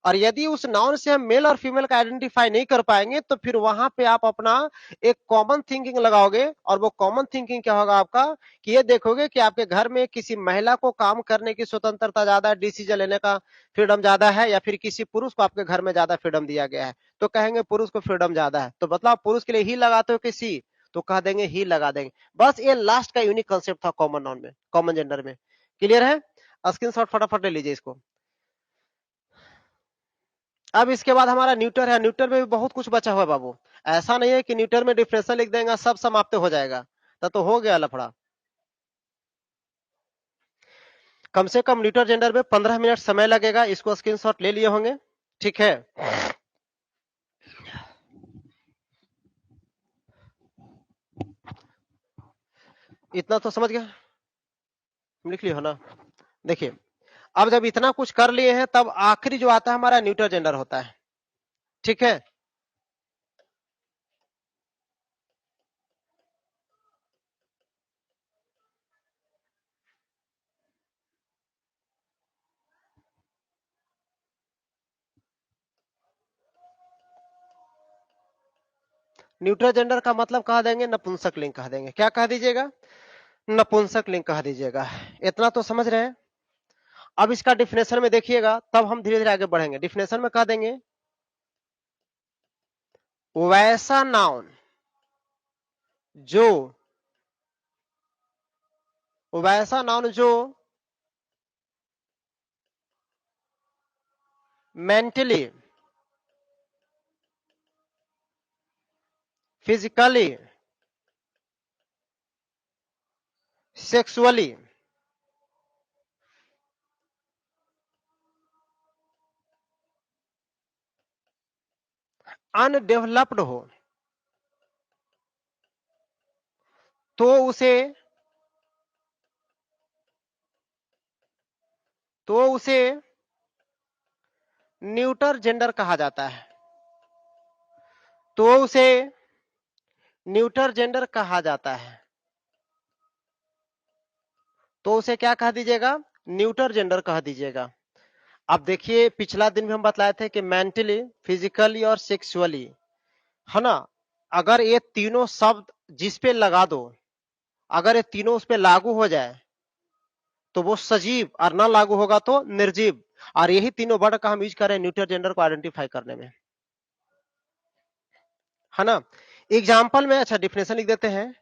और यदि उस नाउन से हम मेल और फीमेल का आइडेंटिफाई नहीं कर पाएंगे, तो फिर वहां पे आप अपना एक कॉमन थिंकिंग लगाओगे, और वो कॉमन थिंकिंग क्या होगा आपका, कि ये देखोगे कि आपके घर में किसी महिला को काम करने की स्वतंत्रता ज्यादा है, डिसीजन लेने का फ्रीडम ज्यादा है, या फिर किसी पुरुष को आपके घर में ज्यादा फ्रीडम दिया गया है, तो कहेंगे पुरुष को फ्रीडम ज्यादा है, तो मतलब पुरुष के लिए ही लगाते हो कि सी, तो कह देंगे ही लगा देंगे। बस ये लास्ट का यूनिक कंसेप्ट था कॉमन नाउन में, कॉमन जेंडर में। क्लियर है, स्क्रीनशॉट फटाफट ले लीजिए इसको। अब इसके बाद हमारा न्यूटर है, न्यूटर में भी बहुत कुछ बचा हुआ है बाबू, ऐसा नहीं है कि न्यूटर में डिफरेंशियल लिख देंगे सब समाप्त हो जाएगा, तो हो गया लफड़ा। कम से कम न्यूटर जेंडर में 15 मिनट समय लगेगा, इसको स्क्रीनशॉट ले लिए होंगे, ठीक है। इतना तो समझ गया, लिख लियो ना। देखिए अब जब इतना कुछ कर लिए हैं, तब आखिरी जो आता है हमारा न्यूटर जेंडर होता है, ठीक है। न्यूट्रल जेंडर का मतलब कह देंगे नपुंसक लिंग कह देंगे। क्या कह दीजिएगा? नपुंसक लिंग कह दीजिएगा। इतना तो समझ रहे हैं। अब इसका डिफिनेशन में देखिएगा, तब हम धीरे धीरे आगे बढ़ेंगे। डिफिनेशन में कह देंगे वैसा नाउन जो मेंटली, फिजिकली, सेक्सुअली अनडेवलप्ड हो तो उसे न्यूटर जेंडर कहा जाता है। तो उसे न्यूटर जेंडर कहा जाता है। तो उसे क्या कह दीजिएगा? न्यूटर जेंडर कह दीजिएगा। अब देखिए, पिछला दिन भी हम बतलाए थे कि मेंटली, फिजिकली और सेक्सुअली, है ना, अगर ये तीनों शब्द जिस पे लगा दो, अगर ये तीनों उस पे लागू हो जाए तो वो सजीव, और ना लागू होगा तो निर्जीव। और यही तीनों वर्ड का हम यूज कर रहे हैं न्यूटर जेंडर को आइडेंटिफाई करने में, है ना। एग्जाम्पल में, अच्छा डिफिनेशन लिख देते हैं,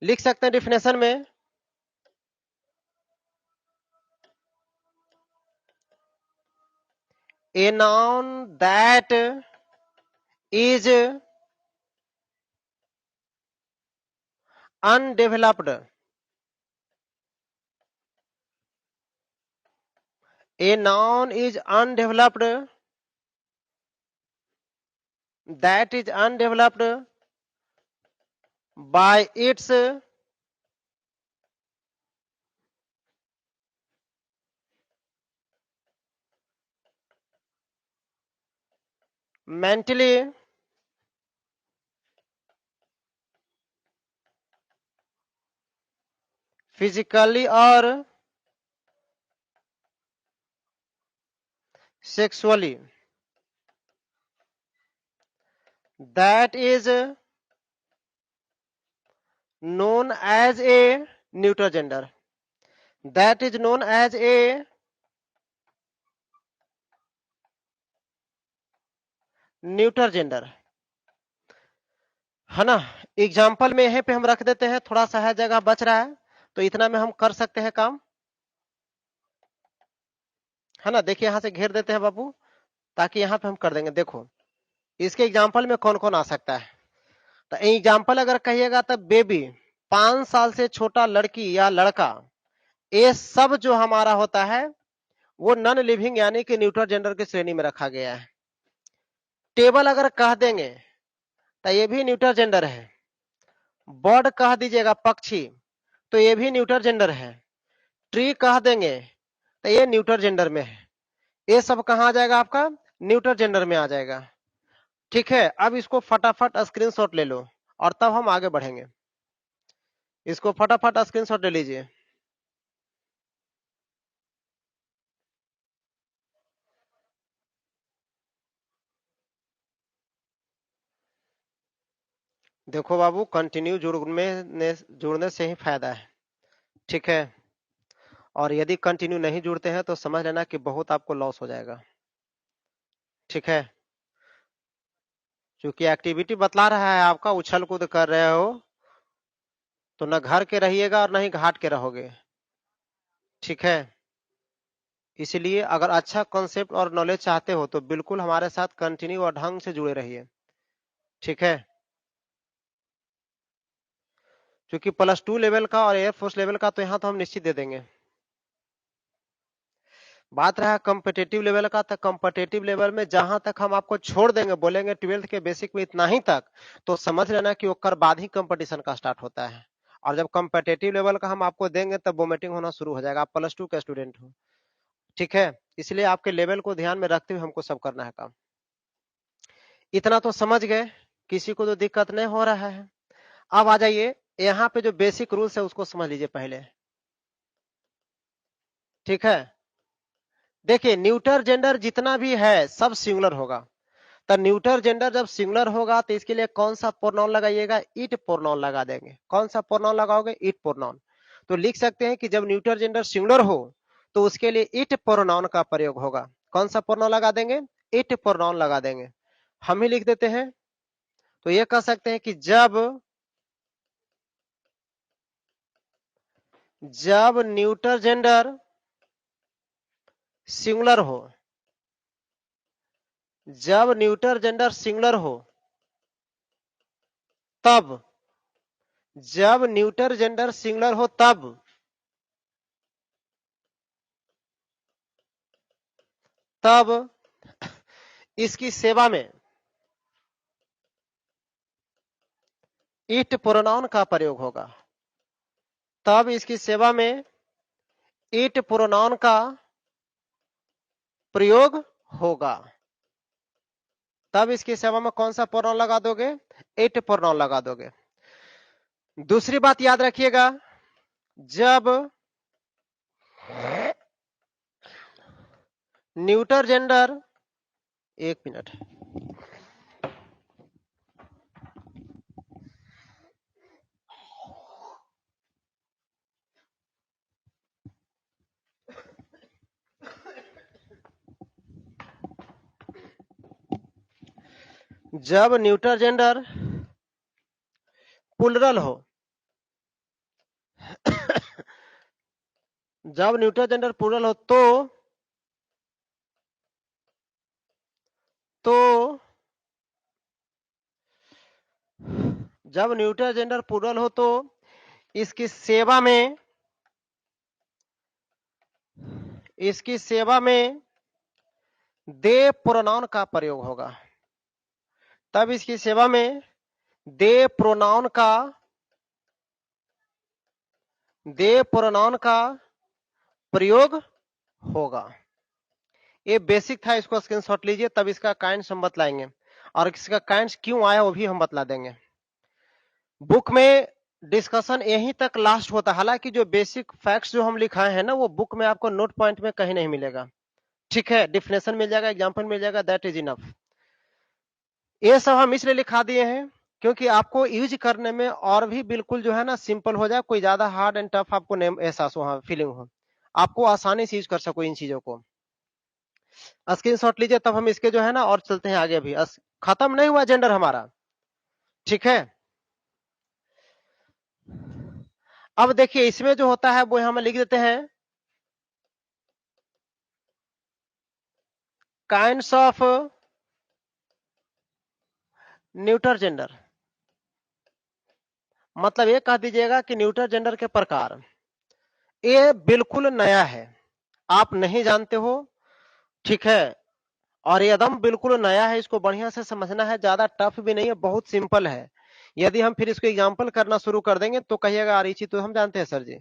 लिख सकते हैं डिफिनेशन में, a noun that is undeveloped, a noun is undeveloped, that is undeveloped by its mentally, physically और sexually, that is known as a neuter gender, that is known as a neuter gender, है ना। Example में यहीं पे हम रख देते हैं, थोड़ा सा है जगह बच रहा है तो इतना में हम कर सकते हैं काम, है ना। देखिए यहां से घेर देते हैं बाबू, ताकि यहां पे हम कर देंगे। देखो इसके एग्जाम्पल में कौन कौन आ सकता है। तो एग्जाम्पल अगर कहिएगा तो बेबी, 5 साल से छोटा लड़की या लड़का, ये सब जो हमारा होता है वो नॉन लिविंग यानी कि न्यूट्रल जेंडर की श्रेणी में रखा गया है। टेबल अगर कह देंगे तो ये भी न्यूट्रल जेंडर है। बर्ड कह दीजिएगा, पक्षी, तो ये भी न्यूट्रल जेंडर है। ट्री कह देंगे तो ये न्यूट्रल जेंडर में है। ये सब कहाँ आ जाएगा? आपका न्यूट्रल जेंडर में आ जाएगा। ठीक है, अब इसको फटाफट स्क्रीनशॉट ले लो और तब हम आगे बढ़ेंगे। इसको फटाफट स्क्रीनशॉट ले लीजिए। देखो बाबू, कंटिन्यू जुड़ने से ही फायदा है, ठीक है। और यदि कंटिन्यू नहीं जुड़ते हैं तो समझ लेना कि बहुत आपको लॉस हो जाएगा, ठीक है। क्योंकि एक्टिविटी बतला रहा है आपका, उछल कूद कर रहे हो तो न घर के रहिएगा और न ही घाट के रहोगे, ठीक है। इसलिए अगर अच्छा कॉन्सेप्ट और नॉलेज चाहते हो तो बिल्कुल हमारे साथ कंटिन्यू और ढंग से जुड़े रहिए, ठीक है। क्योंकि +2 लेवल का और एयरफोर्स लेवल का तो यहाँ तो हम निश्चित दे देंगे। बात रहा कॉम्पिटेटिव लेवल का, तो कॉम्पिटेटिव लेवल में जहां तक हम आपको छोड़ देंगे, बोलेंगे 12th के बेसिक में इतना ही तक, तो समझ लेना कि ओकर बाद ही कंपटीशन का स्टार्ट होता है। और जब कॉम्पिटेटिव लेवल का हम आपको देंगे तब वोमिटिंग होना शुरू हो जाएगा, आप +2 का स्टूडेंट हो, ठीक है। इसलिए आपके लेवल को ध्यान में रखते हुए हमको सब करना है काम। इतना तो समझ गए, किसी को तो दिक्कत नहीं हो रहा है। अब आ जाइए, यहाँ पे जो बेसिक रूल्स है उसको समझ लीजिए पहले, ठीक है। देखिए न्यूटर जेंडर जितना भी है सब सिंगुलर होगा, तो न्यूटर जेंडर जब सिंगुलर होगा तो इसके लिए कौन सा प्रोनाउन लगाइएगा, इट प्रोनाउन लगा देंगे। कौन सा प्रोनाउन लगाओगे, इट प्रोनाउन। तो लिख सकते हैं कि जब न्यूटर जेंडर सिंगुलर हो तो उसके लिए इट प्रोनाउन का प्रयोग होगा। कौन सा प्रोनाउन लगा देंगे, इट प्रोनाउन लगा देंगे। हम ही लिख देते हैं, तो ये कह सकते हैं कि जब न्यूटर जेंडर सिंगुलर हो, जब न्यूटर जेंडर सिंगुलर हो तब, जब न्यूटर जेंडर सिंगुलर हो तब इसकी सेवा में इट प्रोनाउन का प्रयोग होगा। तब इसकी सेवा में इट प्रोनाउन का प्रयोग होगा। तब इसकी सेवा में कौन सा प्रोनाउन लगा दोगे, इट प्रोनाउन लगा दोगे। दूसरी बात याद रखिएगा, जब न्यूटर जेंडर, एक मिनट, जब न्यूटर जेंडर प्लुरल हो, जब न्यूटर जेंडर प्लुरल हो तो जब न्यूटर जेंडर प्लुरल हो तो इसकी सेवा में, इसकी सेवा में दे प्रोनाउन का प्रयोग होगा। तब इसकी सेवा में दे प्रोनाउन का, दे प्रोनाउन का प्रयोग होगा। ये बेसिक था, इसको स्क्रीनशॉट लीजिए, तब इसका काइंड्स हम बतलाएंगे और इसका काइंड्स क्यों आया वो भी हम बतला देंगे। बुक में डिस्कशन यहीं तक लास्ट होता है, हालांकि जो बेसिक फैक्ट्स जो हम लिखाए हैं ना वो बुक में आपको नोट पॉइंट में कहीं नहीं मिलेगा। ठीक है, डिफिनेशन मिल जाएगा, एग्जांपल मिल जाएगा, दैट इज इनफ। ये सब हम इसलिए लिखा दिए हैं क्योंकि आपको यूज करने में और भी बिल्कुल जो है ना सिंपल हो जाए, कोई ज्यादा हार्ड एंड टफ आपको नहीं एहसास हो, फीलिंग हो, आपको आसानी से यूज कर सको इन चीजों को। स्क्रीनशॉट लीजिए, तब हम इसके जो है ना और चलते हैं आगे। अभी खत्म नहीं हुआ जेंडर हमारा, ठीक है। अब देखिए इसमें जो होता है वो हम लिख देते हैं काइंड्स ऑफ न्यूटर जेंडर। मतलब ये कह दीजिएगा कि न्यूटर जेंडर के प्रकार, ये बिल्कुल नया है, आप नहीं जानते हो, ठीक है। और ये एकदम बिल्कुल नया है, इसको बढ़िया से समझना है, ज्यादा टफ भी नहीं है, बहुत सिंपल है। यदि हम फिर इसको एग्जांपल करना शुरू कर देंगे तो कहिएगा आरिची तो हम जानते हैं सर जी,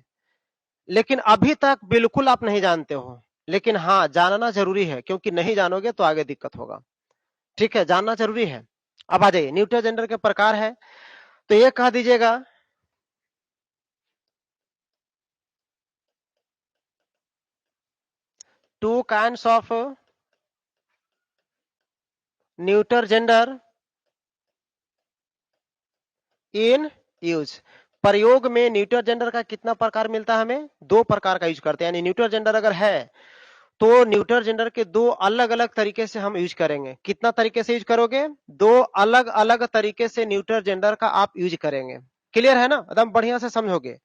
लेकिन अभी तक बिल्कुल आप नहीं जानते हो। लेकिन हाँ, जानना जरूरी है, क्योंकि नहीं जानोगे तो आगे दिक्कत होगा। ठीक है, जानना जरूरी है। अब आ जाइए, न्यूटन जेंडर के प्रकार है, तो ये कह दीजिएगा two kinds of Newton gender in use. प्रयोग में न्यूटन जेंडर का कितना प्रकार मिलता है हमें, दो प्रकार का यूज करते हैं। यानी न्यूटन जेंडर अगर है तो न्यूटन जेंडर के दो अलग अलग तरीके से हम यूज करेंगे। कितना तरीके से यूज करोगे, दो अलग अलग तरीके से न्यूटन जेंडर का आप यूज करेंगे। क्लियर है ना, एकदम बढ़िया से समझोगे।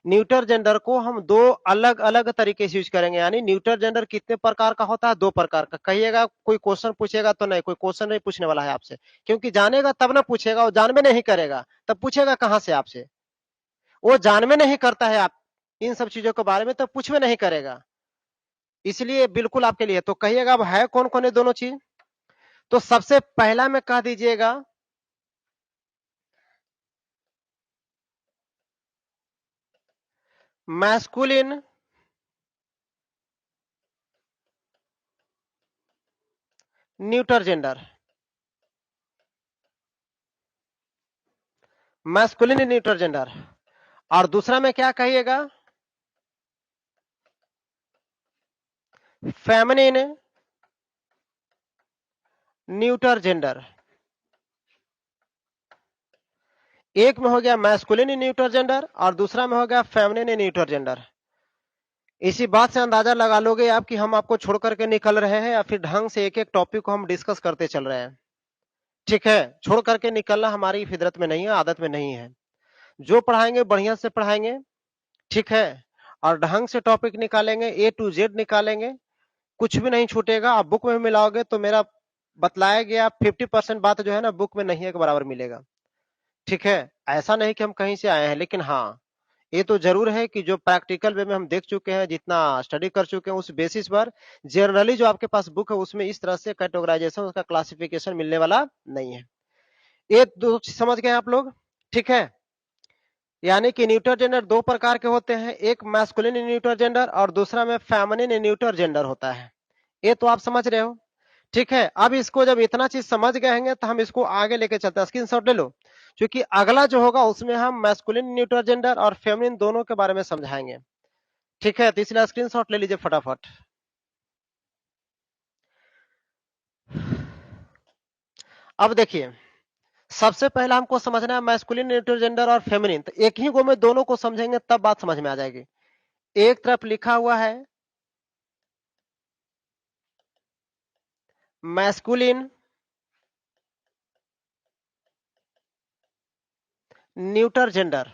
न्यूटन जेंडर को हम दो अलग अलग तरीके से यूज करेंगे। यानी न्यूटन जेंडर कितने प्रकार का होता है, दो प्रकार का। कहिएगा कोई क्वेश्चन पूछेगा तो नहीं, कोई क्वेश्चन नहीं पूछने वाला है आपसे, क्योंकि जानेगा तब ना पूछेगा, वो जानवे नहीं करेगा तब पूछेगा कहां से आपसे। वो जानवे नहीं करता है आप इन सब चीजों के बारे में, तो पूछवे नहीं करेगा, इसलिए बिल्कुल आपके लिए। तो कहिएगा अब है कौन कौन है दोनों चीज। तो सबसे पहला में कह दीजिएगा masculine Newton gender, masculine Newton gender. और दूसरा में क्या कहिएगा, फेमिनिन न्यूटर जेंडर, एक में हो गया मैस्कुलिन इन न्यूटर जेंडर और दूसरा में हो गया फेमिनिन इन न्यूटर जेंडर। इसी बात से अंदाजा लगा लोगे आप कि हम आपको छोड़ करके निकल रहे हैं या फिर ढंग से एक एक टॉपिक को हम डिस्कस करते चल रहे हैं। ठीक है, छोड़ करके निकलना हमारी फितरत में नहीं है, आदत में नहीं है। जो पढ़ाएंगे बढ़िया से पढ़ाएंगे, ठीक है, और ढंग से टॉपिक निकालेंगे, ए टू जेड निकालेंगे, कुछ भी नहीं छूटेगा। आप बुक में मिलाओगे तो मेरा बतलाया गया 50% बात जो है ना बुक में नहीं है के बराबर मिलेगा। ठीक है, ऐसा नहीं कि हम कहीं से आए हैं, लेकिन हाँ ये तो जरूर है कि जो प्रैक्टिकल वे में हम देख चुके हैं, जितना स्टडी कर चुके हैं, उस बेसिस पर जनरली जो आपके पास बुक है उसमें इस तरह से कैटेगराइजेशन, उसका क्लासिफिकेशन मिलने वाला नहीं है। ये दो समझ गए आप लोग? ठीक है, यानी कि न्यूटर जेंडर दो प्रकार के होते हैं, एक मैस्कुलिन न्यूटर जेंडर और दूसरा में फेमिनिन न्यूटर जेंडर होता है। ये तो आप समझ रहे हो। ठीक है, अब इसको जब इतना चीज समझ गए हैं तो हम इसको आगे लेके चलते हैं। स्क्रीनशॉट ले लो, क्योंकि अगला जो होगा उसमें हम मैस्कुलिन न्यूटर जेंडर और फेमिनिन दोनों के बारे में समझाएंगे। ठीक है, तो इसलिए स्क्रीनशॉट ले लीजिए फटाफट। अब देखिए, सबसे पहला हमको समझना है मैस्कुलिन न्यूटर जेंडर और फेमिनिन, तो एक ही गो में दोनों को समझेंगे तब बात समझ में आ जाएगी। एक तरफ लिखा हुआ है masculine neuter gender,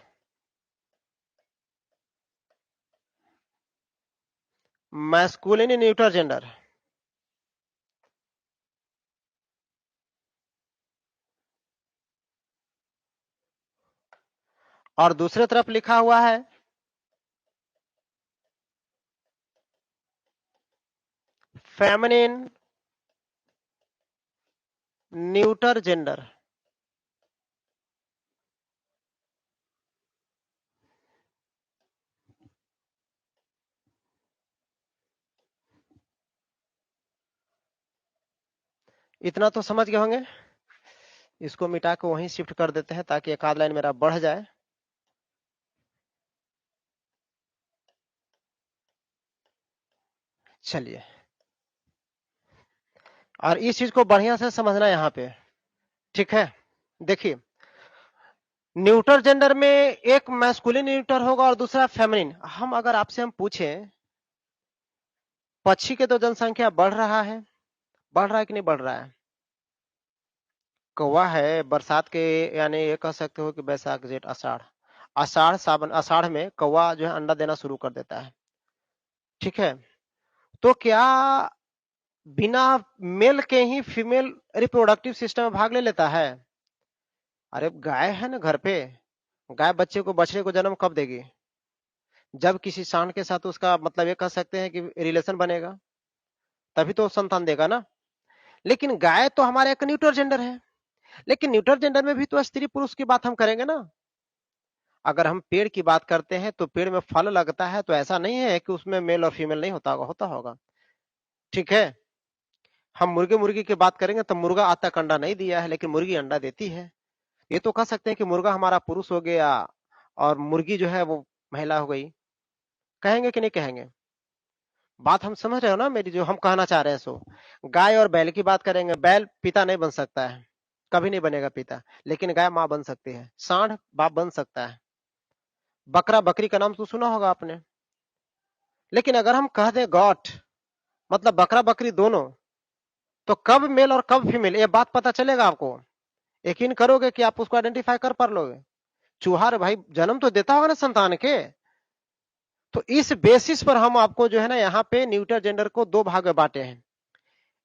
masculine neuter gender, और दूसरे तरफ लिखा हुआ है फेमिनिन न्यूटर जेंडर। इतना तो समझ गए होंगे। इसको मिटा के वहीं शिफ्ट कर देते हैं ताकि एक आध लाइन मेरा बढ़ जाए। चलिए, और इस चीज को बढ़िया से समझना यहाँ पे। ठीक है, देखिए, न्यूटर जेंडर में एक मैस्कुलिन न्यूटर होगा और दूसरा फेमिनिन। हम अगर आपसे हम पूछें, पक्षी के तो जनसंख्या बढ़ रहा है, बढ़ रहा है कि नहीं बढ़ रहा है? कौवा है, बरसात के, यानी ये कह सकते हो कि बैसाख जेठ आषाढ़, आषाढ़ सावन, आषाढ़ में कौवा जो है अंडा देना शुरू कर देता है। ठीक है, तो क्या बिना मेल के ही फीमेल रिप्रोडक्टिव सिस्टम में भाग ले लेता है? अरे गाय है ना घर पे, गाय बच्चे को, बछड़े को जन्म कब देगी? जब किसी सांड के साथ उसका मतलब ये कह सकते हैं कि रिलेशन बनेगा, तभी तो संतान देगा ना। लेकिन गाय तो हमारे एक न्यूटर जेंडर है, लेकिन न्यूटर जेंडर में भी तो स्त्री पुरुष की बात हम करेंगे ना। अगर हम पेड़ की बात करते हैं तो पेड़ में फल लगता है, तो ऐसा नहीं है कि उसमें मेल और फीमेल नहीं होता होगा, होता होगा। ठीक है, हम मुर्गे मुर्गी की बात करेंगे तो मुर्गा आज तक अंडा नहीं दिया है, लेकिन मुर्गी अंडा देती है। ये तो कह सकते हैं कि मुर्गा हमारा पुरुष हो गया और मुर्गी जो है वो महिला हो गई। कहेंगे कि नहीं कहेंगे? बात हम समझ रहे हो ना मेरी, जो हम कहना चाह रहे हैं सो। गाय और बैल की बात करेंगे, बैल पिता नहीं बन सकता है, कभी नहीं बनेगा पिता, लेकिन गाय माँ बन सकती है, सांड बाप बन सकता है, बकरा बकरी का नाम तो सुना होगा आपने। लेकिन अगर हम कह दें गॉट, मतलब बकरा बकरी दोनों, तो कब मेल और कब फीमेल ये बात पता चलेगा आपको? यकीन करोगे कि आप उसको आइडेंटिफाई कर पा लोगे? चूहा रे भाई जन्म तो देता होगा ना संतान के। तो इस बेसिस पर हम आपको जो है ना यहाँ पे न्यूटर जेंडर को दो भाग में बांटे हैं,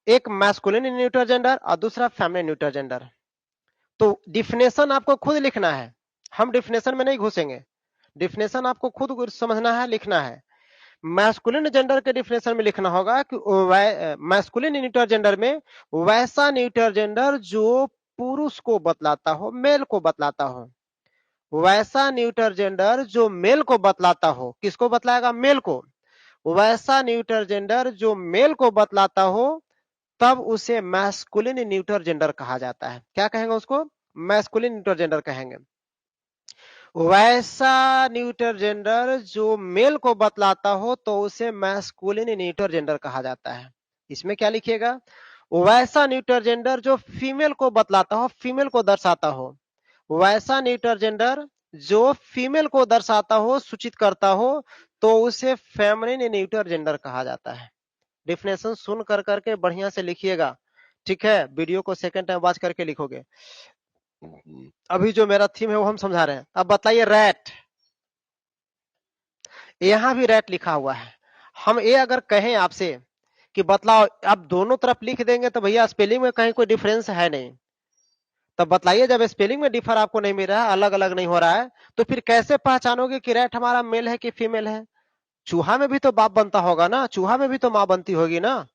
एक मैस्कुलिन न्यूटर जेंडर और दूसरा फेमिनिन न्यूटर जेंडर। तो डिफिनेशन आपको खुद लिखना है, हम डिफिनेशन में नहीं घुसेंगे, डिफिनेशन आपको खुद समझना है, लिखना है। मैस्कुलिन जेंडर के डिफिनेशन में लिखना होगा कि मैस्कुलिन न्यूटर जेंडर में वैसा न्यूटर जेंडर जो पुरुष को बतलाता हो, मेल को बतलाता हो, वैसा न्यूटर जेंडर जो मेल को बतलाता हो। किसको बतलाएगा? मेल को। वैसा न्यूटर जेंडर जो मेल को बतलाता हो, तब उसे मैस्कुलिन न्यूटर जेंडर कहा जाता है। क्या कहेंगे उसको? मैस्कुलिन न्यूटर जेंडर कहेंगे। वैसा न्यूटर जेंडर जो मेल को बतलाता हो तो उसे मैस्कुलिन न्यूटर जेंडर कहा जाता है। इसमें क्या लिखिएगा? वैसा न्यूटर जेंडर जो फीमेल को बतलाता हो, फीमेल को दर्शाता हो, वैसा न्यूटर जेंडर जो फीमेल को दर्शाता हो, सूचित करता हो, तो उसे फेमिनिन न्यूटर जेंडर कहा जाता है। डिफिनेशन सुन कर करके बढ़िया से लिखिएगा, ठीक है। वीडियो को सेकंड टाइम वॉच करके लिखोगे। अभी जो मेरा थीम है वो हम समझा रहे हैं। अब बताइए रैट, यहां भी रैट लिखा हुआ है। हम ये अगर कहें आपसे कि बतलाओ, आप दोनों तरफ लिख देंगे तो भैया स्पेलिंग में कहीं कोई डिफरेंस है नहीं। तब बताइए, जब स्पेलिंग में डिफर आपको नहीं मिल रहा है, अलग अलग नहीं हो रहा है, तो फिर कैसे पहचानोगे कि रैट हमारा मेल है कि फीमेल है? चूहा में भी तो बाप बनता होगा ना, चूहा में भी तो माँ बनती होगी ना,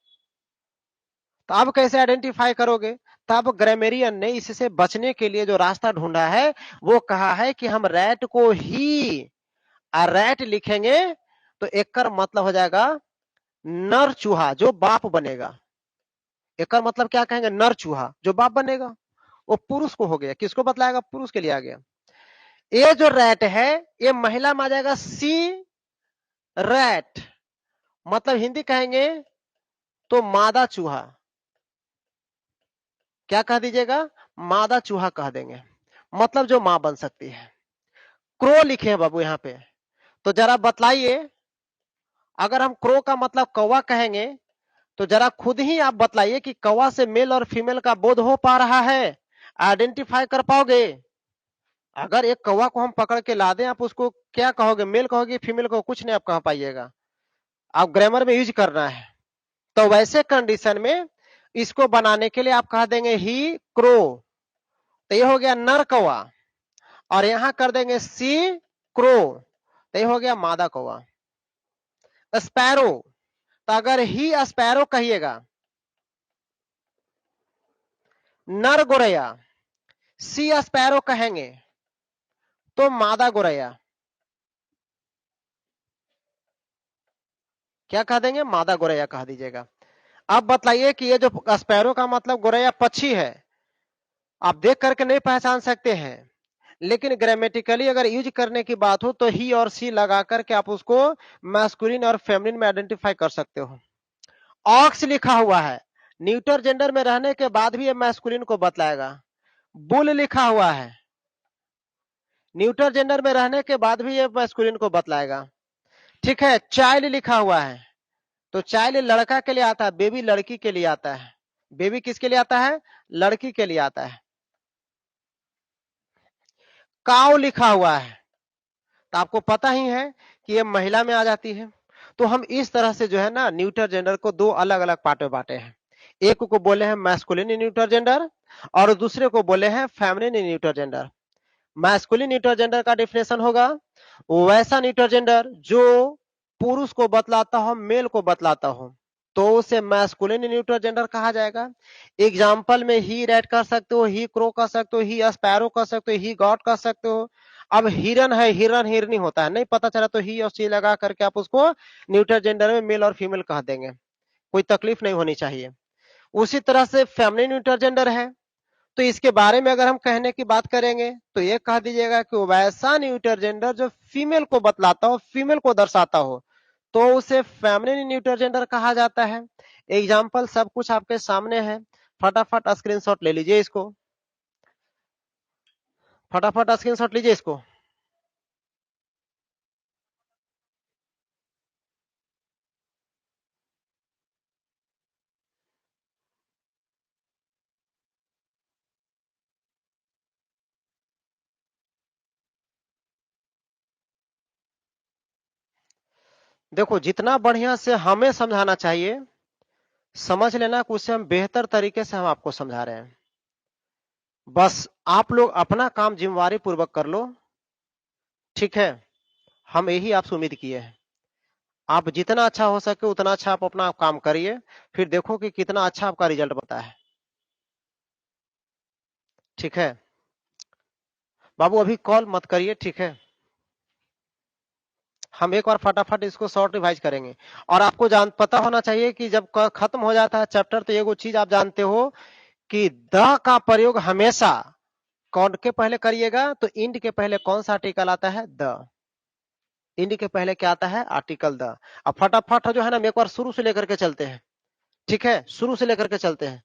तो आप कैसे आइडेंटिफाई करोगे? तब ग्रामेरियन ने इससे बचने के लिए जो रास्ता ढूंढा है, वो कहा है कि हम रैट को ही रैट लिखेंगे तो एक मतलब हो जाएगा नर चूहा जो बाप बनेगा। एक मतलब क्या कहेंगे? नर चूहा जो बाप बनेगा, वो पुरुष को हो गया। किसको बतलाएगा? पुरुष के लिए आ गया। ये जो रैट है, ये महिला में आ जाएगा सी रैट, मतलब हिंदी कहेंगे तो मादा चूहा। क्या कह दीजिएगा? मादा चूहा कह देंगे, मतलब जो मां बन सकती है। क्रो लिखे हैं बाबू यहाँ पे, तो जरा बतलाइए, अगर हम क्रो का मतलब कौवा कहेंगे, तो जरा खुद ही आप बतलाइए कि कौवा से मेल और फीमेल का बोध हो पा रहा है? आइडेंटिफाई कर पाओगे? अगर एक कौवा को हम पकड़ के ला दें, आप उसको क्या कहोगे? मेल कहोगे फीमेल को? कुछ नहीं आप कह पाइएगा। आप ग्रामर में यूज करना है। तो वैसे कंडीशन में इसको बनाने के लिए आप कह देंगे ही क्रो, तो ये हो गया नर कौवा, और यहां कर देंगे सी क्रो, तो ये हो गया मादा कौवा। स्पैरो, तो अगर ही स्पैरो कहिएगा, नर गोरैया, सी स्पैरो कहेंगे तो मादा गोरैया। क्या कह देंगे? मादा गोरैया कह दीजिएगा। अब बतलाइए कि ये जो स्पैरो का मतलब गोरैया पक्षी है, आप देख करके नहीं पहचान सकते हैं, लेकिन ग्रामेटिकली अगर यूज करने की बात हो तो ही और सी लगा करके आप उसको मैस्कुलिन और फेमिनिन में आइडेंटिफाई कर सकते हो। ऑक्स लिखा हुआ है, न्यूटर जेंडर में रहने के बाद भी ये मैस्कुलिन को बतलाएगा। बुल लिखा हुआ है, न्यूटर जेंडर में रहने के बाद भी ये मैस्कुलिन को बतलाएगा। ठीक है। चाइल्ड लिखा हुआ है, तो चाइल्ड लड़का के लिए आता है, बेबी लड़की के लिए आता है। बेबी किसके लिए आता है? लड़की के लिए आता है। काउ लिखा हुआ है, तो आपको पता ही है कि ये महिला में आ जाती है। तो हम इस तरह से जो है ना न्यूटर जेंडर को दो अलग अलग पार्ट में बांटे हैं। एक को बोले हैं मैस्कुलिन न्यूटर जेंडर, और दूसरे को बोले हैं feminine neuter gender. Masculine neuter gender का डिफिनेशन होगा वैसा न्यूटर जेंडर जो पुरुष को बतलाता हो, मेल को बतलाता हो, तो उसे मैस्कुलिन न्यूटर जेंडर कहा जाएगा। एग्जाम्पल में ही रैट कर सकते हो, ही क्रो कर सकते हो, ही स्पैरो कर सकते हो, ही गॉट कर सकते हो। अब हिरन है, हिरन हिरनी होता है, नहीं पता चला तो ही और सी लगा करके आप उसको न्यूटर जेंडर में मेल और फीमेल कह देंगे, कोई तकलीफ नहीं होनी चाहिए। उसी तरह से फेमिनिन न्यूटर जेंडर है, तो इसके बारे में अगर हम कहने की बात करेंगे तो ये कह दीजिएगा कि वैसा न्यूटर जेंडर जो फीमेल को बतलाता हो, फीमेल को दर्शाता हो, तो उसे फेमिनिन न्यूटर जेंडर कहा जाता है। एग्जाम्पल सब कुछ आपके सामने है, फटाफट स्क्रीनशॉट ले लीजिए इसको, फटाफट स्क्रीनशॉट लीजिए इसको। देखो, जितना बढ़िया से हमें समझाना चाहिए, समझ लेना कि उससे हम बेहतर तरीके से हम आपको समझा रहे हैं। बस आप लोग अपना काम जिम्मेवारी पूर्वक कर लो, ठीक है। हम यही आपसे उम्मीद किए हैं। आप जितना अच्छा हो सके उतना अच्छा आप अपना काम करिए, फिर देखो कि कितना अच्छा आपका रिजल्ट बनता है। ठीक है बाबू, अभी कॉल मत करिए, ठीक है। हम एक बार फटाफट इसको शॉर्ट रिवाइज करेंगे। और आपको जान पता होना चाहिए कि जब खत्म हो जाता है चैप्टर, तो ये वो चीज आप जानते हो कि द का प्रयोग हमेशा कौन के पहले करिएगा, तो इंड के पहले कौन सा आर्टिकल आता है? द। इंड के पहले क्या आता है? Article the. अब फटाफट जो है ना, हम एक बार शुरू से लेकर के चलते हैं, ठीक है, शुरू से लेकर के चलते हैं।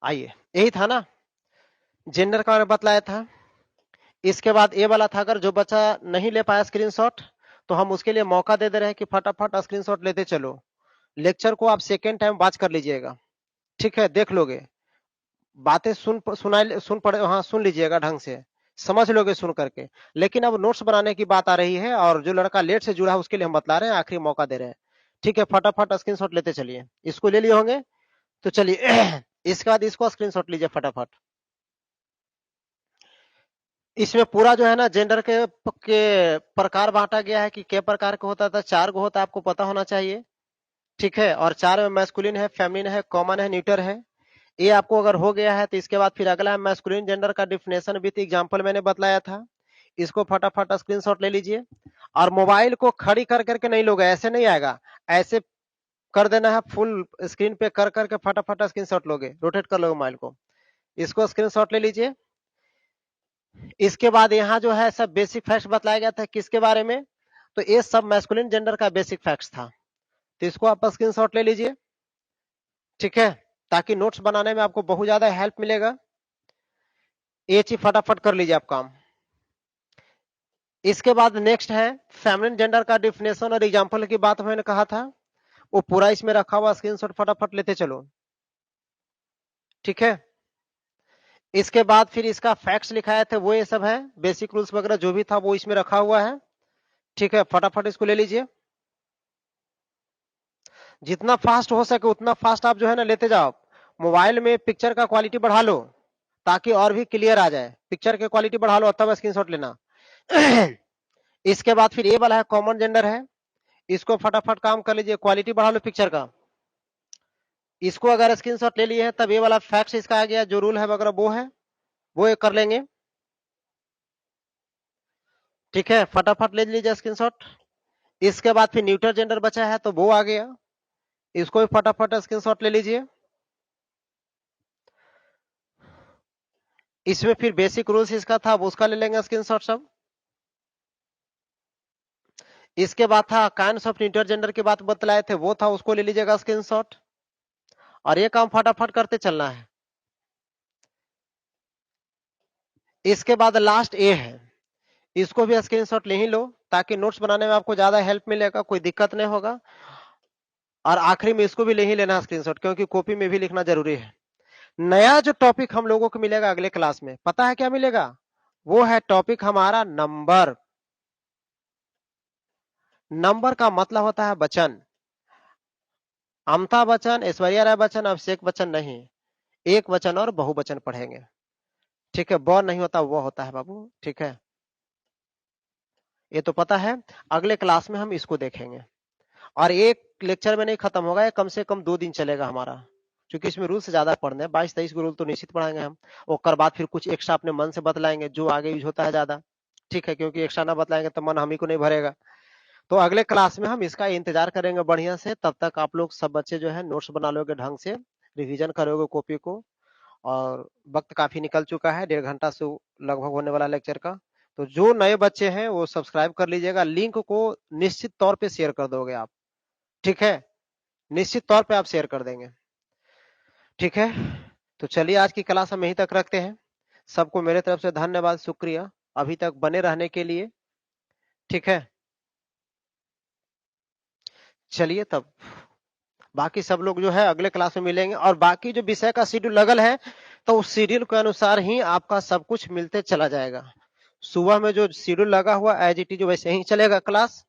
आइए, यही था ना, जेंडर का मैंने बतलाया था। इसके बाद ये वाला था, अगर जो बच्चा नहीं ले पाया स्क्रीनशॉट, तो हम उसके लिए मौका दे दे रहे हैं कि फटाफट स्क्रीनशॉट लेते चलो। लेक्चर को आप सेकेंड टाइम वॉच कर लीजिएगा, ठीक है, देख लोगे, बातें सुन पड़े, हाँ सुन लीजिएगा ढंग से, समझ लोगे सुन करके। लेकिन अब नोट्स बनाने की बात आ रही है, और जो लड़का लेट से जुड़ा है उसके लिए हम बतला रहे हैं, आखिरी मौका दे रहे हैं। ठीक है, फटाफट स्क्रीनशॉट लेते चलिए। इसको ले लिए होंगे, तो चलिए इसके बाद इसको स्क्रीनशॉट लीजिए फटाफट। इसमें पूरा जो है ना, जेंडर के प्रकार बांटा गया है कि क्या प्रकार का होता था। 4 गो होता है, आपको पता होना चाहिए, ठीक है। और 4 में मैस्कुलिन है, फेमिनिन है, कॉमन है, न्यूटर है। ये आपको अगर हो गया है, तो इसके बाद फिर अगला है मैस्कुलिन जेंडर का डिफिनेशन विथ एग्जांपल मैंने बतलाया था। इसको फटाफट स्क्रीनशॉट ले लीजिए। और मोबाइल को खड़ी कर करके नहीं लोगे, ऐसे नहीं आएगा, ऐसे कर देना है, फुल स्क्रीन पे कर करके फटाफट स्क्रीनशॉट लोगे, रोटेट कर लोगे मोबाइल को। इसको स्क्रीनशॉट ले लीजिए। इसके बाद यहाँ जो है सब बेसिक फैक्ट बतलाया गया था, किसके बारे में, तो ये सब मैस्कुलिन जेंडर का बेसिक फैक्ट्स था। तो इसको आप स्क्रीनशॉट ले लीजिए, ठीक है, ताकि नोट्स बनाने में आपको बहुत ज्यादा हेल्प मिलेगा। ये चीज फटाफट कर लीजिए आप काम। इसके बाद नेक्स्ट है फेमिनिन जेंडर का डिफिनेशन और एग्जांपल की बात मैंने कहा था, वो पूरा इसमें रखा हुआ, स्क्रीनशॉट फटाफट लेते चलो, ठीक है। इसके बाद फिर इसका फैक्ट्स लिखाए थे, वो ये सब है, बेसिक रूल्स वगैरह जो भी था वो इसमें रखा हुआ है, ठीक है। फटाफट इसको ले लीजिए। जितना फास्ट हो सके उतना फास्ट आप जो है ना लेते जाओ। मोबाइल में पिक्चर का क्वालिटी बढ़ा लो, ताकि और भी क्लियर आ जाए। पिक्चर की क्वालिटी बढ़ा लो तब स्क्रीनशॉट लेना। इसके बाद फिर ये वाला है, कॉमन जेंडर है, इसको फटाफट काम कर लीजिए, क्वालिटी बढ़ा लो पिक्चर का। इसको अगर स्क्रीनशॉट ले लिए हैं, तब ये वाला फैक्ट इसका आ गया, जो रूल है वगैरह वो है, वो एक कर लेंगे, ठीक है। फटाफट ले लीजिए स्क्रीनशॉट। इसके बाद फिर न्यूटर जेंडर बचा है, तो वो आ गया, इसको भी फटाफट स्क्रीनशॉट ले लीजिए। इसमें फिर बेसिक रूल्स इसका था, वो उसका ले लेंगे स्क्रीनशॉट सब। इसके बाद था काइंड्स ऑफ न्यूटर जेंडर की बात बतलाए थे, वो था, उसको ले लीजिएगा स्क्रीनशॉट। और ये काम फटाफट करते चलना है। इसके बाद लास्ट ए है, इसको भी स्क्रीनशॉट ले ही लो, ताकि नोट्स बनाने में आपको ज्यादा हेल्प मिलेगा, कोई दिक्कत नहीं होगा। और आखिरी में इसको भी ले ही लेना स्क्रीनशॉट, क्योंकि कॉपी में भी लिखना जरूरी है। नया जो टॉपिक हम लोगों को मिलेगा अगले क्लास में, पता है क्या मिलेगा, वो है टॉपिक हमारा नंबर। नंबर का मतलब होता है वचन। अमिताभ बच्चन, ऐश्वर्या राय बच्चन, अभिषेक बच्चन नहीं, एक वचन और बहुवचन पढ़ेंगे, ठीक है। ब नहीं होता, वो होता है बाबू, ठीक है। ये तो पता है, अगले क्लास में हम इसको देखेंगे। और एक लेक्चर में नहीं खत्म होगा, ये कम से कम 2 दिन चलेगा हमारा, क्योंकि इसमें रूल से ज्यादा पढ़ने हैं, 22-23 रूल तो निश्चित पढ़ाएंगे हम। और बाद फिर कुछ एक्स्ट्रा अपने मन से बतलाएंगे, जो आगे यूज होता है ज्यादा, ठीक है, क्योंकि एक्स्ट्रा ना बतलाएंगे तो मन हम ही को नहीं भरेगा। तो अगले क्लास में हम इसका इंतजार करेंगे बढ़िया से। तब तक आप लोग सब बच्चे जो है नोट्स बना लोगे ढंग से, रिवीजन करोगे कॉपी को। और वक्त काफी निकल चुका है, 1.5 घंटा से लगभग होने वाला लेक्चर का। तो जो नए बच्चे हैं वो सब्सक्राइब कर लीजिएगा, लिंक को निश्चित तौर पे शेयर कर दोगे आप, ठीक है, निश्चित तौर पे आप शेयर कर देंगे, ठीक है। तो चलिए आज की क्लास हम यहीं तक रखते हैं। सबको मेरे तरफ से धन्यवाद, शुक्रिया अभी तक बने रहने के लिए, ठीक है। चलिए तब, बाकी सब लोग जो है अगले क्लास में मिलेंगे, और बाकी जो विषय का शेड्यूल लगल है, तो उस शेड्यूल के अनुसार ही आपका सब कुछ मिलते चला जाएगा। सुबह में जो शेड्यूल लगा हुआ एज इट इज वैसे ही चलेगा क्लास,